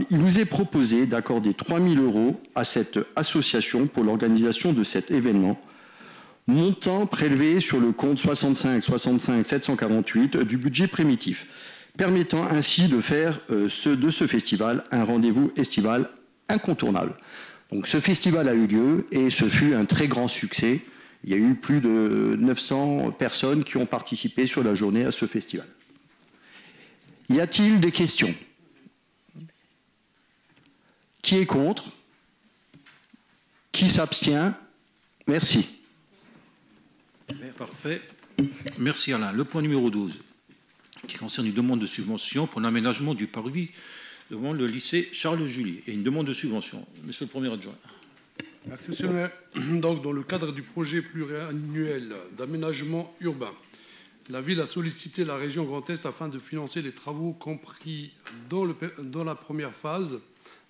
il vous est proposé d'accorder 3 000 € à cette association pour l'organisation de cet événement, montant prélevé sur le compte 65 748 du budget primitif, permettant ainsi de faire de ce festival un rendez-vous estival incontournable. Donc ce festival a eu lieu et ce fut un très grand succès. Il y a eu plus de 900 personnes qui ont participé sur la journée à ce festival. Y a-t-il des questions? Qui est contre? Qui s'abstient? Merci. Parfait. Merci Alain. Le point numéro 12, qui concerne une demande de subvention pour l'aménagement du parvis devant le lycée Charles-Julier et une demande de subvention. Monsieur le Premier adjoint. Merci, Monsieur le maire. Donc, dans le cadre du projet pluriannuel d'aménagement urbain, la ville a sollicité la région Grand Est afin de financer les travaux compris dans la première phase,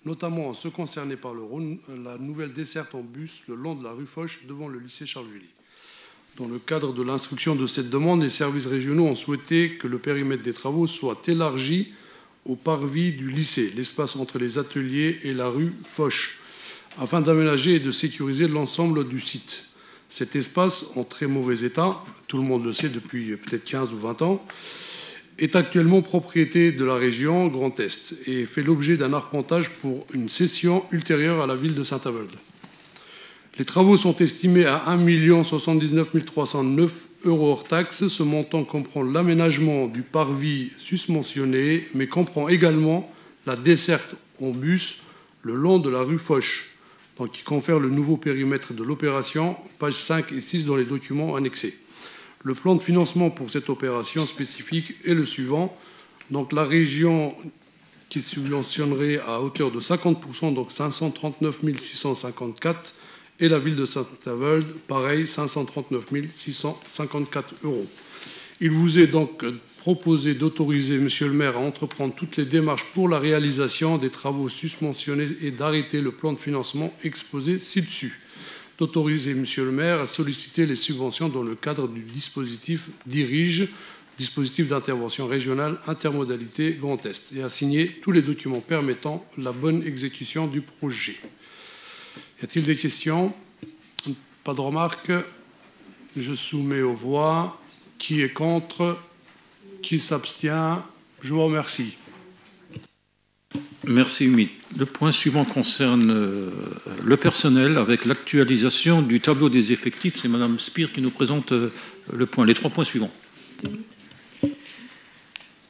notamment en ce concerné par le Rhône, la nouvelle desserte en bus le long de la rue Foch devant le lycée Charles-Julier. Dans le cadre de l'instruction de cette demande, les services régionaux ont souhaité que le périmètre des travaux soit élargi au parvis du lycée, l'espace entre les ateliers et la rue Foch, afin d'aménager et de sécuriser l'ensemble du site. Cet espace, en très mauvais état, tout le monde le sait depuis peut-être 15 ou 20 ans, est actuellement propriété de la région Grand Est et fait l'objet d'un arpentage pour une cession ultérieure à la ville de Saint-Avold. Les travaux sont estimés à 1 079 309 € hors taxes. Ce montant comprend l'aménagement du parvis susmentionné, mais comprend également la desserte en bus le long de la rue Foch, donc qui confère le nouveau périmètre de l'opération, pages 5 et 6 dans les documents annexés. Le plan de financement pour cette opération spécifique est le suivant. Donc la région qui subventionnerait à hauteur de 50%, donc 539 654, et la ville de Saint-Avold, pareil, 539 654 €. Il vous est donc proposé d'autoriser, Monsieur le maire, à entreprendre toutes les démarches pour la réalisation des travaux susmentionnés et d'arrêter le plan de financement exposé ci-dessus. D'autoriser, Monsieur le maire, à solliciter les subventions dans le cadre du dispositif Dirige dispositif d'intervention régionale intermodalité Grand Est, et a signé tous les documents permettant la bonne exécution du projet. Y a-t-il des questions? Pas de remarques? Je soumets aux voix. Qui est contre? Qui s'abstient? Je vous remercie. Merci, Humit. Le point suivant concerne le personnel avec l'actualisation du tableau des effectifs. C'est Madame Spire qui nous présente le point, les 3 points suivants.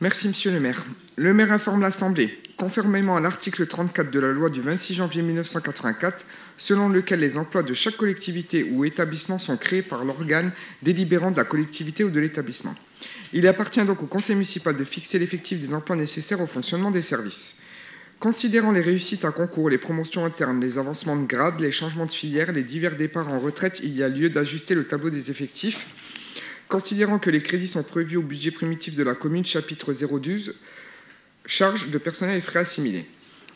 Merci, Monsieur le maire. Le maire informe l'Assemblée, conformément à l'article 34 de la loi du 26 janvier 1984, selon lequel les emplois de chaque collectivité ou établissement sont créés par l'organe délibérant de la collectivité ou de l'établissement. Il appartient donc au conseil municipal de fixer l'effectif des emplois nécessaires au fonctionnement des services. Considérant les réussites à concours, les promotions internes, les avancements de grade, les changements de filière, les divers départs en retraite, il y a lieu d'ajuster le tableau des effectifs. Considérant que les crédits sont prévus au budget primitif de la commune, chapitre 012, charges de personnel et frais assimilés.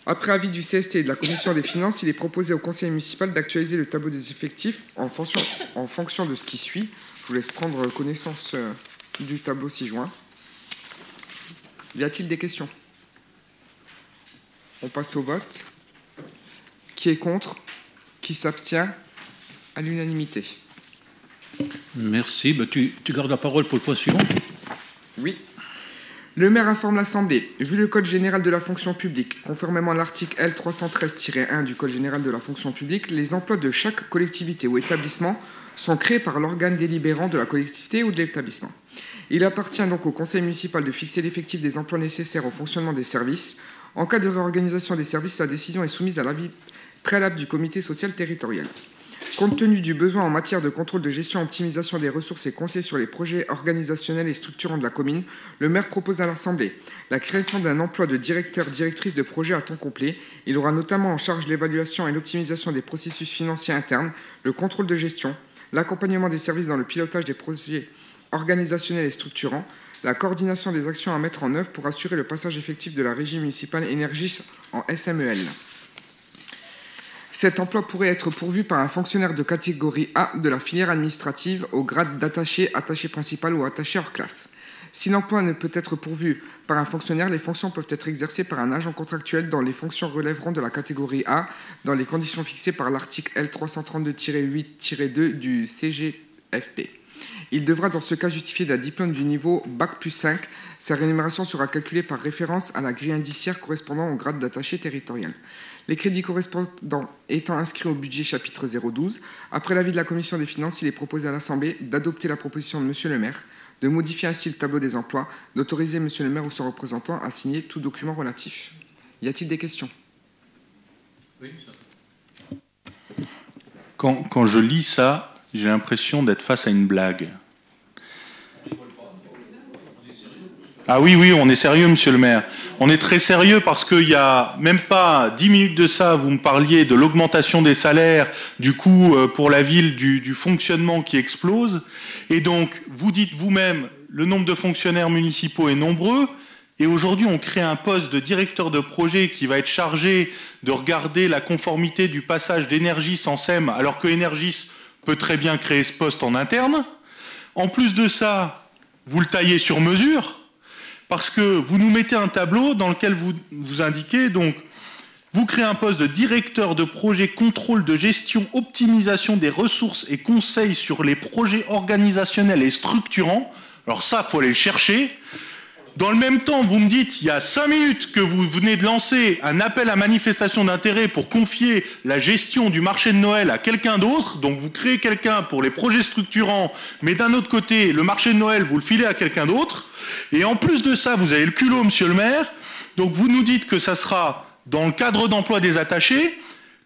Après avis du CST et de la commission des finances, il est proposé au conseil municipal d'actualiser le tableau des effectifs en fonction de ce qui suit. Je vous laisse prendre connaissance du tableau ci-joint. Y a-t-il des questions? On passe au vote. Qui est contre? Qui s'abstient? À l'unanimité. Merci. Tu gardes la parole pour le point suivant? Oui. Le maire informe l'Assemblée, vu le Code général de la fonction publique, conformément à l'article L. 313-1 du Code général de la fonction publique, les emplois de chaque collectivité ou établissement sont créés par l'organe délibérant de la collectivité ou de l'établissement. Il appartient donc au conseil municipal de fixer l'effectif des emplois nécessaires au fonctionnement des services. En cas de réorganisation des services, la décision est soumise à l'avis préalable du comité social territorial. Compte tenu du besoin en matière de contrôle de gestion et optimisation des ressources et conseils sur les projets organisationnels et structurants de la commune, le maire propose à l'Assemblée la création d'un emploi de directeur-directrice de projet à temps complet. Il aura notamment en charge l'évaluation et l'optimisation des processus financiers internes, le contrôle de gestion, l'accompagnement des services dans le pilotage des projets organisationnels et structurants, la coordination des actions à mettre en œuvre pour assurer le passage effectif de la régie municipale Énergie en SMEL. Cet emploi pourrait être pourvu par un fonctionnaire de catégorie A de la filière administrative au grade d'attaché, attaché principal ou attaché hors classe. Si l'emploi ne peut être pourvu par un fonctionnaire, les fonctions peuvent être exercées par un agent contractuel dont les fonctions relèveront de la catégorie A dans les conditions fixées par l'article L. 332-8-2 du CGFP. Il devra dans ce cas justifier d'un diplôme du niveau Bac+5. Sa rémunération sera calculée par référence à la grille indiciaire correspondant au grade d'attaché territorial. Les crédits correspondants étant inscrits au budget chapitre 012, après l'avis de la commission des finances, il est proposé à l'Assemblée d'adopter la proposition de Monsieur le maire, de modifier ainsi le tableau des emplois, d'autoriser Monsieur le maire ou son représentant à signer tout document relatif. Y a-t-il des questions? Oui. Quand je lis ça, j'ai l'impression d'être face à une blague. Ah oui, on est sérieux, monsieur le maire. On est très sérieux parce qu'il n'y a même pas 10 minutes de ça, vous me parliez de l'augmentation des salaires, du coût pour la ville, du fonctionnement qui explose. Et donc, vous dites vous-même, le nombre de fonctionnaires municipaux est nombreux. Et aujourd'hui, on crée un poste de directeur de projet qui va être chargé de regarder la conformité du passage d'Energis en SEM, alors que Energis peut très bien créer ce poste en interne. En plus de ça, vous le taillez sur mesure, parce que vous nous mettez un tableau dans lequel vous indiquez, donc, vous créez un poste de directeur de projet contrôle de gestion, optimisation des ressources et conseil sur les projets organisationnels et structurants. Alors ça, il faut aller le chercher. Dans le même temps, vous me dites, il y a 5 minutes que vous venez de lancer un appel à manifestation d'intérêt pour confier la gestion du marché de Noël à quelqu'un d'autre. Donc vous créez quelqu'un pour les projets structurants, mais d'un autre côté, le marché de Noël, vous le filez à quelqu'un d'autre. Et en plus de ça, vous avez le culot, monsieur le maire. Donc vous nous dites que ça sera dans le cadre d'emploi des attachés,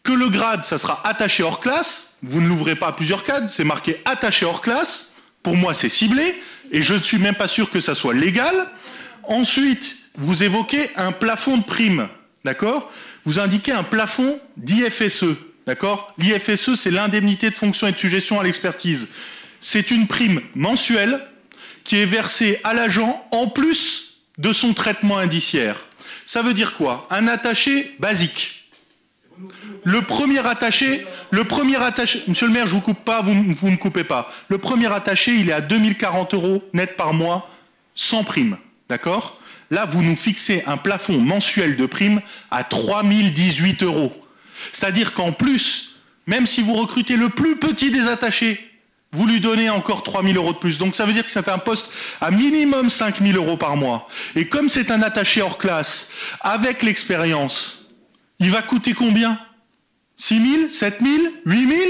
que le grade, ça sera attaché hors classe. Vous ne l'ouvrez pas à plusieurs cadres, c'est marqué attaché hors classe. Pour moi, c'est ciblé. Et je ne suis même pas sûr que ça soit légal. Ensuite, vous évoquez un plafond de prime, d'accord? Vous indiquez un plafond d'IFSE, d'accord? L'IFSE, c'est l'indemnité de fonction et de suggestion à l'expertise. C'est une prime mensuelle qui est versée à l'agent en plus de son traitement indiciaire. Ça veut dire quoi? Un attaché basique. Le premier attaché, monsieur le maire, je ne vous coupe pas, vous ne me coupez pas. Le premier attaché, il est à 2040 € net par mois sans prime, d'accord? Là, vous nous fixez un plafond mensuel de prime à 3 018 €. C'est-à-dire qu'en plus, même si vous recrutez le plus petit des attachés, vous lui donnez encore 3 000 € de plus. Donc ça veut dire que c'est un poste à minimum 5 000 € par mois. Et comme c'est un attaché hors classe, avec l'expérience, il va coûter combien? 6 000, 7 000, 8 000?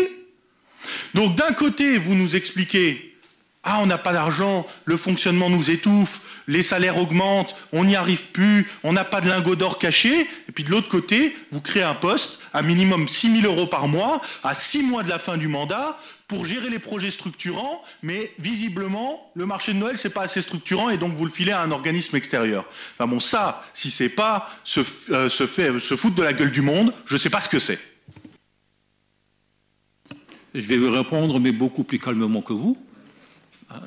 Donc d'un côté, vous nous expliquez « Ah, on n'a pas d'argent, le fonctionnement nous étouffe, les salaires augmentent, on n'y arrive plus, on n'a pas de lingots d'or cachés. » Et puis de l'autre côté, vous créez un poste à minimum 6 000 € par mois, à 6 mois de la fin du mandat, pour gérer les projets structurants, mais visiblement, le marché de Noël, c'est pas assez structurant, et donc vous le filez à un organisme extérieur. Enfin bon, ça, si c'est pas se foutre de la gueule du monde, je sais pas ce que c'est. Je vais vous répondre, mais beaucoup plus calmement que vous.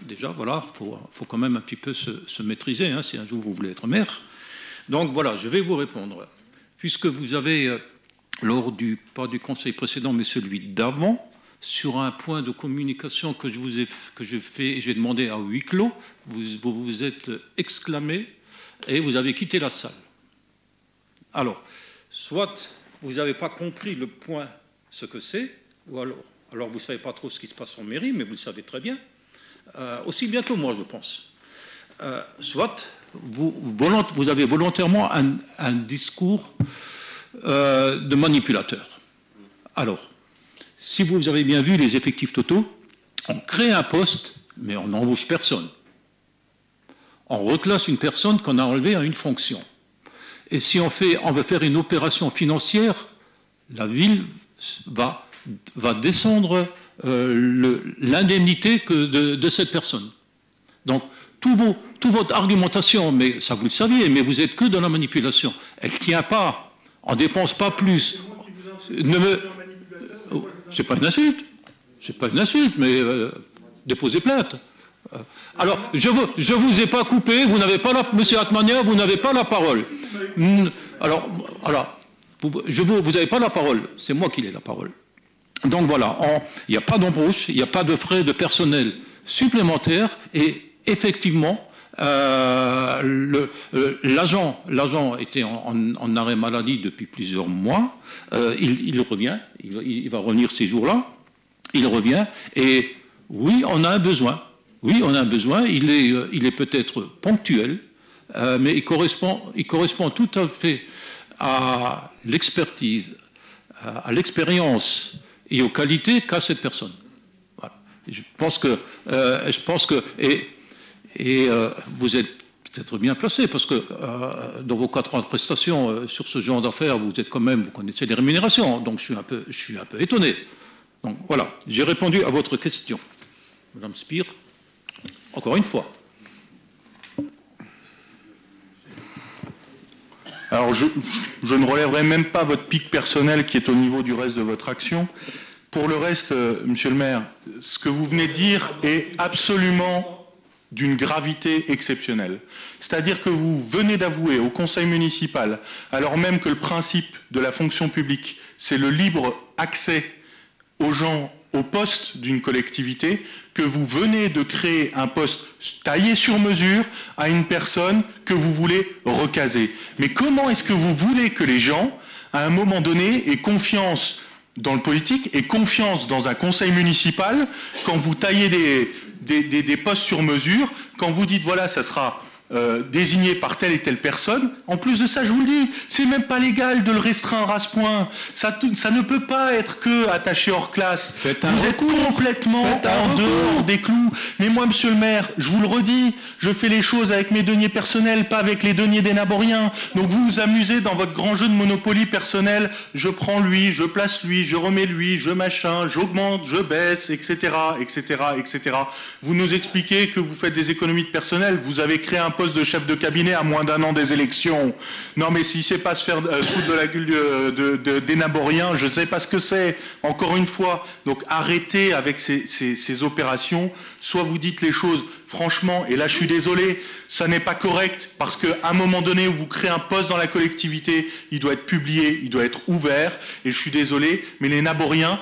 Déjà, voilà, faut quand même un petit peu se maîtriser, hein, si un jour vous voulez être maire. Donc voilà, je vais vous répondre. Puisque vous avez, lors pas du conseil précédent, mais celui d'avant, sur un point de communication que j'ai fait et j'ai demandé à huis clos, vous vous êtes exclamé et vous avez quitté la salle. Alors, soit vous n'avez pas compris le point, ce que c'est, ou alors vous ne savez pas trop ce qui se passe en mairie, mais vous le savez très bien, aussi bien que moi, je pense. Soit vous avez volontairement un discours de manipulateur. Alors, si vous avez bien vu les effectifs totaux, on crée un poste, mais on n'embauche personne. On reclasse une personne qu'on a enlevée à une fonction. Et si on veut faire une opération financière, la ville va descendre l'indemnité de cette personne. Donc, toute votre argumentation, mais ça vous le saviez, mais vous êtes que dans la manipulation. Elle ne tient pas. On ne dépense pas plus. C'est pas une insulte. C'est pas une insulte, mais déposez plainte. Alors, je vous ai pas coupé, vous n'avez pas monsieur Atmania, vous n'avez pas la parole. Alors, vous n'avez pas la parole, c'est moi qui ai la parole. Donc voilà, il n'y a pas d'embauche, il n'y a pas de frais de personnel supplémentaires, et effectivement, l'agent était en arrêt maladie depuis plusieurs mois, il revient, il va revenir ces jours-là, il revient, et oui, on a un besoin. Oui, on a un besoin, il est peut-être ponctuel, mais il correspond tout à fait à l'expertise, à l'expérience et aux qualités qu'a cette personne. Voilà. Je pense que vous êtes peut-être bien placé, parce que dans vos 4 ans de prestation sur ce genre d'affaires, vous connaissez les rémunérations, donc je suis un peu étonné. Donc voilà, j'ai répondu à votre question. Madame Spire, encore une fois. Alors, je ne relèverai même pas votre pic personnel qui est au niveau du reste de votre action. Pour le reste, monsieur le maire, ce que vous venez de dire est absolument d'une gravité exceptionnelle. C'est-à-dire que vous venez d'avouer au conseil municipal, alors même que le principe de la fonction publique, c'est le libre accès aux gens au poste d'une collectivité, que vous venez de créer un poste taillé sur mesure à une personne que vous voulez recaser. Mais comment est-ce que vous voulez que les gens, à un moment donné, aient confiance dans le politique et confiance dans un conseil municipal quand vous taillez des postes sur mesure, quand vous dites voilà, ça sera désigné par telle et telle personne? En plus de ça, je vous le dis, c'est même pas légal de le restreindre à ce point. Ça ne peut pas être que attaché hors classe. Vous êtes complètement en dehors des clous. Mais moi, monsieur le maire, je vous le redis, je fais les choses avec mes deniers personnels, pas avec les deniers des naboriens. Donc vous vous amusez dans votre grand jeu de Monopoly personnel. Je prends lui, je place lui, je remets lui, je machin, j'augmente, je baisse, etc., etc., etc. Vous nous expliquez que vous faites des économies de personnel. Vous avez créé un poste de chef de cabinet à moins d'1 an des élections. Non, mais si c'est pas se faire foutre de la gueule des Naboriens, je sais pas ce que c'est. Encore une fois, donc arrêtez avec ces opérations. Soit vous dites les choses franchement, et là je suis désolé, ça n'est pas correct, parce qu'à un moment donné où vous créez un poste dans la collectivité, il doit être publié, il doit être ouvert, et je suis désolé, mais les Naboriens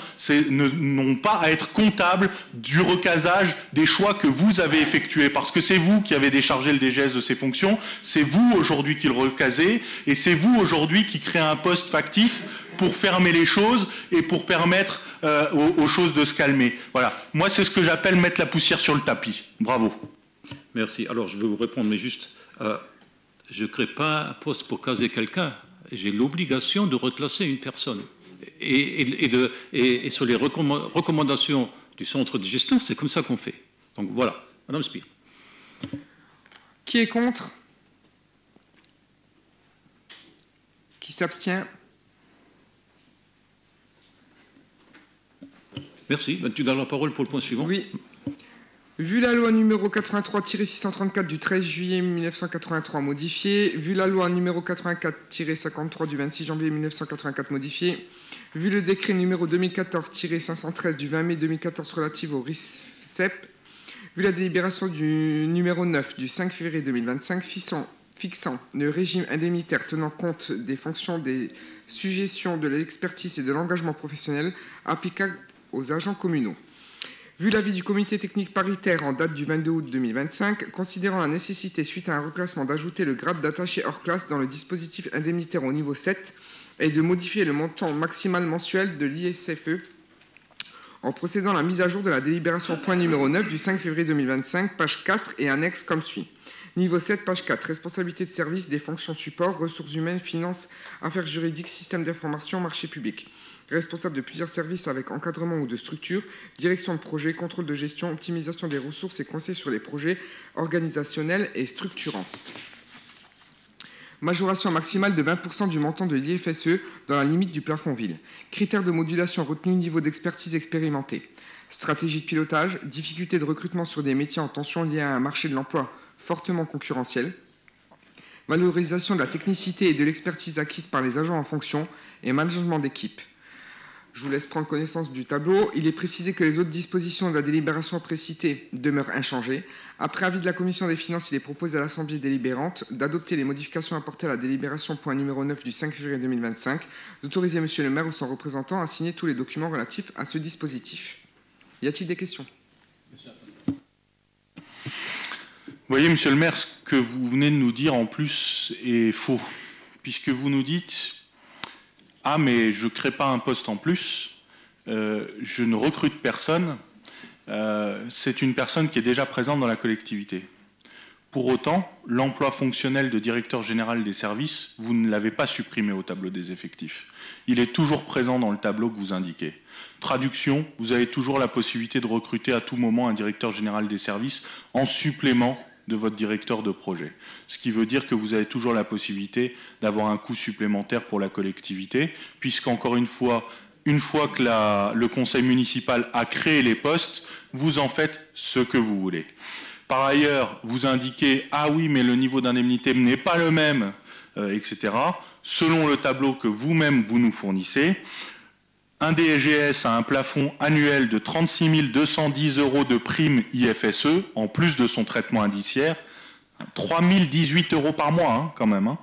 n'ont pas à être comptables du recasage des choix que vous avez effectués, parce que c'est vous qui avez déchargé le DGS de ses fonctions, c'est vous aujourd'hui qui le recasez, et c'est vous aujourd'hui qui créez un poste factice pour fermer les choses et pour permettre aux choses de se calmer. Voilà. Moi, c'est ce que j'appelle mettre la poussière sur le tapis. Bravo. Merci. Alors, je vais vous répondre, mais juste, je ne crée pas un poste pour caser quelqu'un. J'ai l'obligation de reclasser une personne. Et sur les recommandations du centre de gestion, c'est comme ça qu'on fait. Donc, voilà. Madame Spire. Qui est contre? Qui s'abstient? Merci. Tu gardes la parole pour le point suivant. Oui. Vu la loi numéro 83-634 du 13 juillet 1983 modifiée, vu la loi numéro 84-53 du 26 janvier 1984 modifiée, vu le décret numéro 2014-513 du 20 mai 2014 relatif au RICEP, vu la délibération du numéro 9 du 5 février 2025 fixant le régime indemnitaire tenant compte des fonctions des sujétions de l'expertise et de l'engagement professionnel applicables aux agents communaux. Vu l'avis du comité technique paritaire en date du 22 août 2025, considérant la nécessité, suite à un reclassement, d'ajouter le grade d'attaché hors classe dans le dispositif indemnitaire au niveau 7 et de modifier le montant maximal mensuel de l'ISFE en procédant à la mise à jour de la délibération point numéro 9 du 5 février 2025, page 4 et annexe comme suit. Niveau 7, page 4, responsabilité de service des fonctions support, ressources humaines, finances, affaires juridiques, système d'information, marché public. Responsable de plusieurs services avec encadrement ou de structure, direction de projet, contrôle de gestion, optimisation des ressources et conseil sur les projets organisationnels et structurants. Majoration maximale de 20% du montant de l'IFSE dans la limite du plafond ville. Critères de modulation retenus, niveau d'expertise expérimenté. Stratégie de pilotage, difficulté de recrutement sur des métiers en tension liés à un marché de l'emploi fortement concurrentiel. Valorisation de la technicité et de l'expertise acquise par les agents en fonction et management d'équipe. Je vous laisse prendre connaissance du tableau. Il est précisé que les autres dispositions de la délibération précitée demeurent inchangées. Après avis de la Commission des finances, il est proposé à l'Assemblée délibérante d'adopter les modifications apportées à la délibération point numéro 9 du 5 février 2025, d'autoriser Monsieur le maire ou son représentant à signer tous les documents relatifs à ce dispositif. Y a-t-il des questions? Vous voyez, Monsieur le maire, ce que vous venez de nous dire en plus est faux, puisque vous nous dites « Ah, mais je ne crée pas un poste en plus, je ne recrute personne, c'est une personne qui est déjà présente dans la collectivité. » Pour autant, l'emploi fonctionnel de directeur général des services, vous ne l'avez pas supprimé au tableau des effectifs. Il est toujours présent dans le tableau que vous indiquez. Traduction, vous avez toujours la possibilité de recruter à tout moment un directeur général des services en supplément de votre directeur de projet. Ce qui veut dire que vous avez toujours la possibilité d'avoir un coût supplémentaire pour la collectivité, puisqu'encore une fois que le conseil municipal a créé les postes, vous en faites ce que vous voulez. Par ailleurs, vous indiquez « Ah oui, mais le niveau d'indemnité n'est pas le même, etc. » Selon le tableau que vous-même vous nous fournissez, un DGS a un plafond annuel de 36 210 € de prime IFSE, en plus de son traitement indiciaire, 3 018 € par mois, hein, quand même. Hein.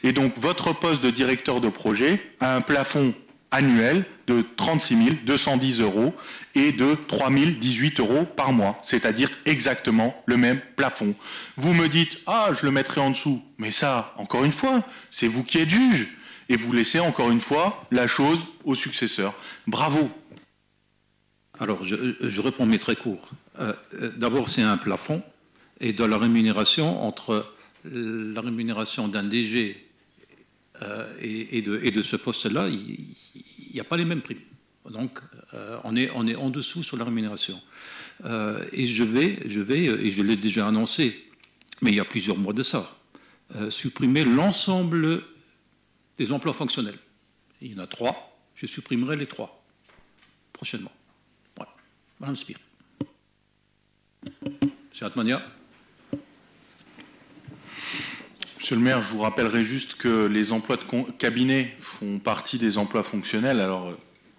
Et donc, votre poste de directeur de projet a un plafond annuel de 36 210 € et de 3 018 € par mois, c'est-à-dire exactement le même plafond. Vous me dites « Ah, je le mettrai en dessous ». Mais ça, encore une fois, c'est vous qui êtes juge. Et vous laissez encore une fois la chose au successeur. Bravo. Alors, je réponds, mais très court. D'abord, c'est un plafond, et dans la rémunération, entre la rémunération d'un DG et de ce poste-là, il n'y a pas les mêmes primes. Donc, on est en dessous sur la rémunération. Et je vais, et je l'ai déjà annoncé, mais il y a plusieurs mois de ça, supprimer l'ensemble des emplois fonctionnels. Il y en a 3, je supprimerai les 3 prochainement. Voilà. Madame Spire. Monsieur Atmania. Monsieur le maire, je vous rappellerai juste que les emplois de cabinet font partie des emplois fonctionnels. Alors,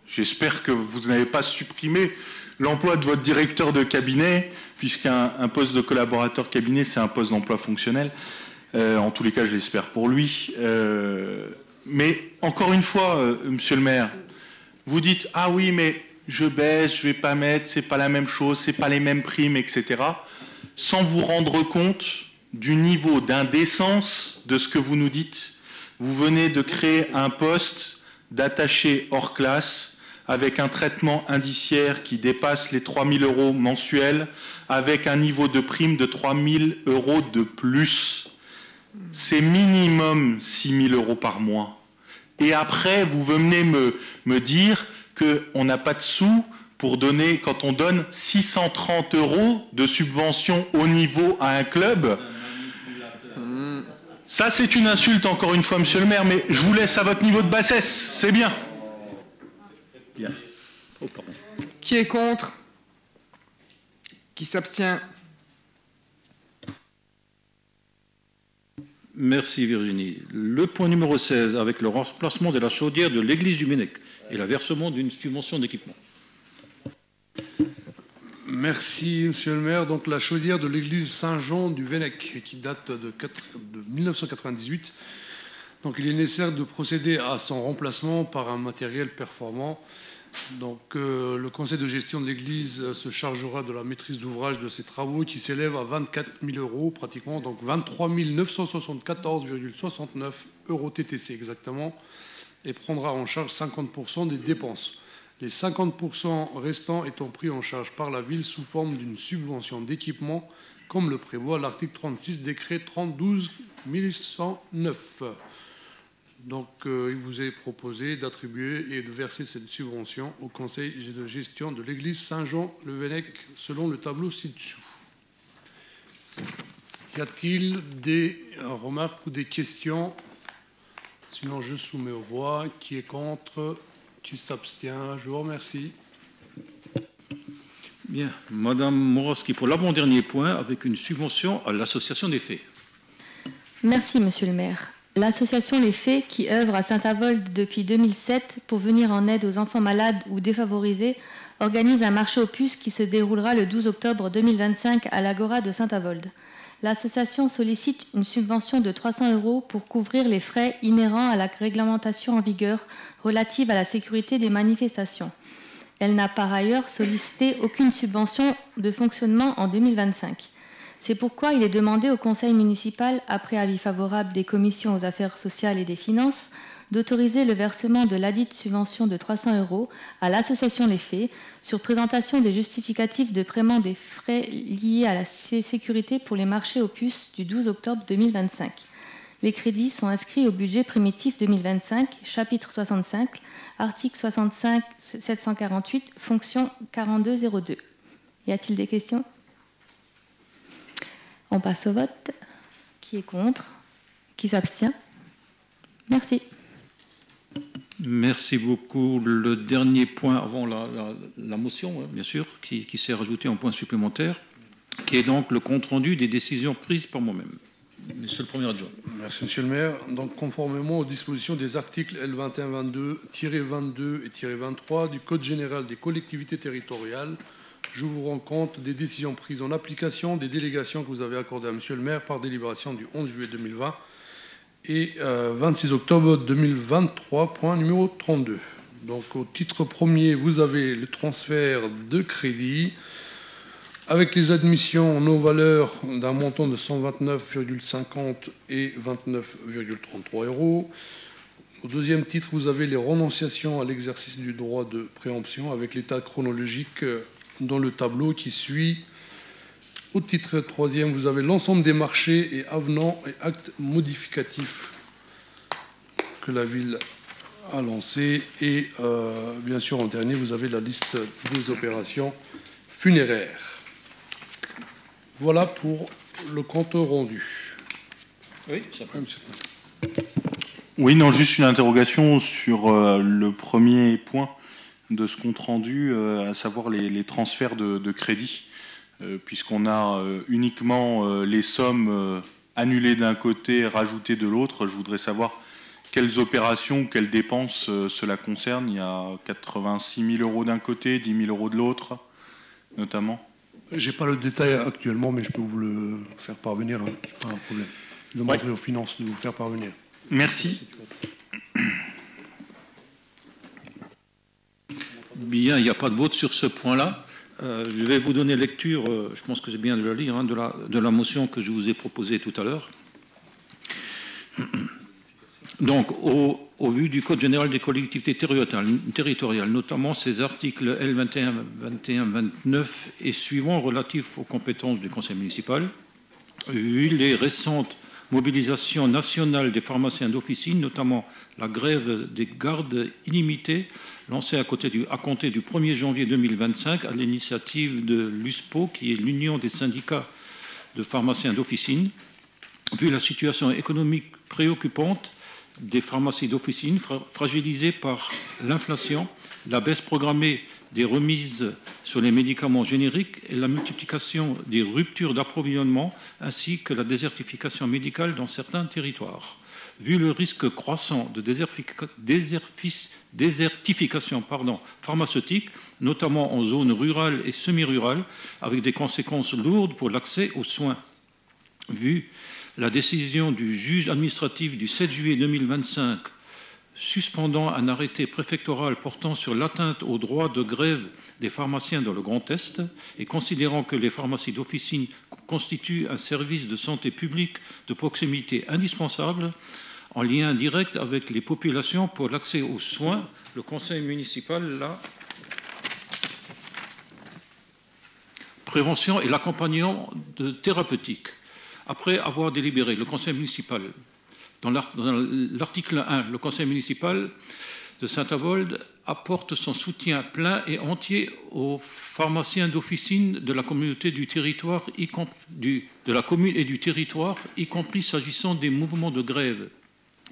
j'espère que vous n'avez pas supprimé l'emploi de votre directeur de cabinet, puisqu'un poste de collaborateur cabinet, c'est un poste d'emploi fonctionnel. En tous les cas, je l'espère pour lui. Mais encore une fois, monsieur le maire, vous dites « Ah oui, mais je baisse, je ne vais pas mettre, c'est pas la même chose, c'est pas les mêmes primes, etc. » sans vous rendre compte du niveau d'indécence de ce que vous nous dites. Vous venez de créer un poste d'attaché hors classe avec un traitement indiciaire qui dépasse les 3 000 € mensuels, avec un niveau de prime de 3 000 € de plus. C'est minimum 6 000 € par mois. Et après, vous venez me dire qu'on n'a pas de sous pour donner, quand on donne 630 € de subvention au niveau à un club. Ça, c'est une insulte, encore une fois, monsieur le maire, mais je vous laisse à votre niveau de bassesse, c'est bien. Bien. Oh, pardon. Qui est contre? Qui s'abstient? Merci Virginie. Le point numéro 16, avec le remplacement de la chaudière de l'église du Vennec et le versement d'une subvention d'équipement. Merci, monsieur le maire. Donc, la chaudière de l'église Saint-Jean du Vennec, qui date de 1998. Donc, il est nécessaire de procéder à son remplacement par un matériel performant. Donc, le conseil de gestion de l'église se chargera de la maîtrise d'ouvrage de ces travaux qui s'élèvent à 24 000 € pratiquement, donc 23 974,69 € TTC exactement, et prendra en charge 50% des dépenses. Les 50% restants étant pris en charge par la ville sous forme d'une subvention d'équipement, comme le prévoit l'article 36 décret 30/12/1109. Donc, il vous est proposé d'attribuer et de verser cette subvention au conseil de gestion de l'église Saint-Jean-le-Vennec, selon le tableau ci-dessous. Y a-t-il des remarques ou des questions? Sinon, je soumets aux voix. Qui est contre? Qui s'abstient? Je vous remercie. Bien. Madame Morowski, pour l'avant-dernier point, avec une subvention à l'association des Fées. Merci, monsieur le maire. L'association Les Fées, qui œuvre à Saint-Avold depuis 2007 pour venir en aide aux enfants malades ou défavorisés, organise un marché aux puces qui se déroulera le 12 octobre 2025 à l'Agora de Saint-Avold. L'association sollicite une subvention de 300 € pour couvrir les frais inhérents à la réglementation en vigueur relative à la sécurité des manifestations. Elle n'a par ailleurs sollicité aucune subvention de fonctionnement en 2025. C'est pourquoi il est demandé au conseil municipal, après avis favorable des commissions aux affaires sociales et des finances, d'autoriser le versement de ladite subvention de 300 € à l'association Les Fées sur présentation des justificatifs de paiement des frais liés à la sécurité pour les marchés aux puces du 12 octobre 2025. Les crédits sont inscrits au budget primitif 2025, chapitre 65, article 65 748, fonction 4202. Y a-t-il des questions ? On passe au vote. Qui est contre? Qui s'abstient? Merci. Merci beaucoup. Le dernier point avant la motion, bien sûr, qui s'est rajouté en point supplémentaire, qui est donc le compte-rendu des décisions prises par moi-même. Monsieur le Premier adjoint. Merci, monsieur le maire. Donc, conformément aux dispositions des articles L2122-22 et -23 du Code général des collectivités territoriales, je vous rends compte des décisions prises en application des délégations que vous avez accordées à monsieur le maire par délibération du 11 juillet 2020 et 26 octobre 2023, point numéro 32. Donc, au titre premier, vous avez le transfert de crédit avec les admissions en valeur d'un montant de 129,50 et 29,33 €. Au deuxième titre, vous avez les renonciations à l'exercice du droit de préemption avec l'état chronologique dans le tableau qui suit. Au titre troisième, vous avez l'ensemble des marchés et avenants et actes modificatifs que la ville a lancés. Et bien sûr, en dernier, vous avez la liste des opérations funéraires. Voilà pour le compte rendu. Oui, ça peut. Oui, non, juste une interrogation sur le premier point de ce compte rendu, à savoir les transferts de crédit, puisqu'on a uniquement les sommes annuler d'un côté, rajouter de l'autre. Je voudrais savoir quelles opérations, quelles dépenses cela concerne. Il y a 86 000 € d'un côté, 10 000 € de l'autre, notamment. Je n'ai pas le détail actuellement, mais je peux vous le faire parvenir. Hein. Pas un problème. Je demanderai aux finances de vous le faire parvenir. Merci. Bien, il n'y a pas de vote sur ce point-là. Je vais vous donner lecture, je pense que c'est bien de la lire, hein, de la motion que je vous ai proposée tout à l'heure. Donc, au vu du Code général des collectivités territoriales, notamment ses articles L21, 21, 29 et suivants relatifs aux compétences du conseil municipal, vu les récentes mobilisations nationales des pharmaciens d'officine, notamment la grève des gardes illimitées, lancée à compter du 1er janvier 2025 à l'initiative de l'USPO, qui est l'Union des syndicats de pharmaciens d'officine, vu la situation économique préoccupante des pharmacies d'officine fragilisées par l'inflation, la baisse programmée des remises sur les médicaments génériques et la multiplication des ruptures d'approvisionnement ainsi que la désertification médicale dans certains territoires. Vu le risque croissant de désertification pharmaceutique, notamment en zone rurale et semi-rurale, avec des conséquences lourdes pour l'accès aux soins. Vu la décision du juge administratif du 7 juillet 2025 suspendant un arrêté préfectoral portant sur l'atteinte au droit de grève des pharmaciens dans le Grand Est et considérant que les pharmacies d'officine constituent un service de santé publique de proximité indispensable en lien direct avec les populations pour l'accès aux soins, le conseil municipal, la prévention et l'accompagnement thérapeutique. Après avoir délibéré, le conseil municipal, dans l'article 1, le conseil municipal de Saint-Avold apporte son soutien plein et entier aux pharmaciens d'officine de la communauté du territoire, de la commune et du territoire, y compris s'agissant des mouvements de grève,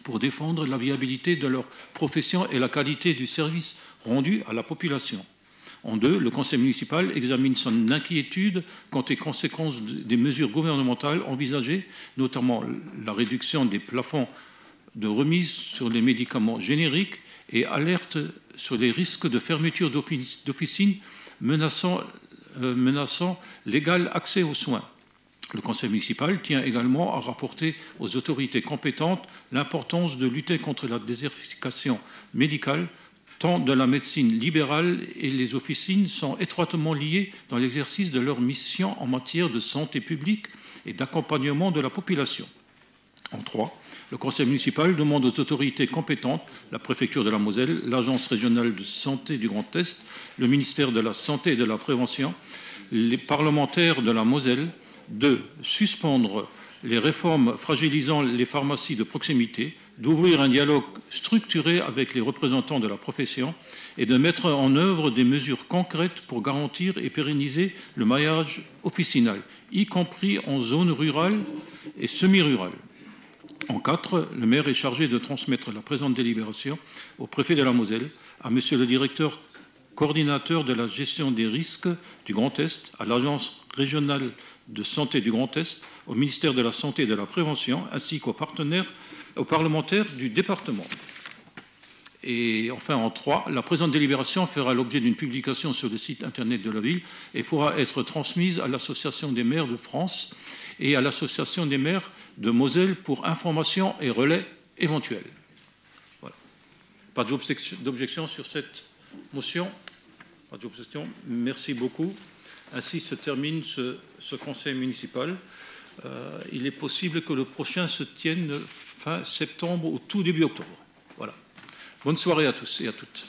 pour défendre la viabilité de leur profession et la qualité du service rendu à la population. En deux, le conseil municipal examine son inquiétude quant aux conséquences des mesures gouvernementales envisagées, notamment la réduction des plafonds de remise sur les médicaments génériques et alerte sur les risques de fermeture d'officines menaçant l'égal accès aux soins. Le conseil municipal tient également à rapporter aux autorités compétentes l'importance de lutter contre la désertification médicale, tant de la médecine libérale et les officines sont étroitement liées dans l'exercice de leur mission en matière de santé publique et d'accompagnement de la population. En 3, le conseil municipal demande aux autorités compétentes, la préfecture de la Moselle, l'agence régionale de santé du Grand Est, le ministère de la Santé et de la Prévention, les parlementaires de la Moselle, de suspendre les réformes fragilisant les pharmacies de proximité, d'ouvrir un dialogue structuré avec les représentants de la profession et de mettre en œuvre des mesures concrètes pour garantir et pérenniser le maillage officinal, y compris en zone rurale et semi-rurale. En 4, le maire est chargé de transmettre la présente délibération au préfet de la Moselle, à monsieur le directeur coordinateur de la gestion des risques du Grand Est, à l'agence régionale de santé du Grand Est, au ministère de la Santé et de la Prévention, ainsi qu'aux parlementaires du département. Et enfin, en 3, la présente délibération fera l'objet d'une publication sur le site internet de la ville et pourra être transmise à l'Association des maires de France et à l'Association des maires de Moselle pour information et relais éventuels. Voilà. Pas d'objection sur cette motion? Pas d'objection. Merci beaucoup. Ainsi se termine ce conseil municipal. Il est possible que le prochain se tienne fin septembre ou tout début octobre. Voilà. Bonne soirée à tous et à toutes.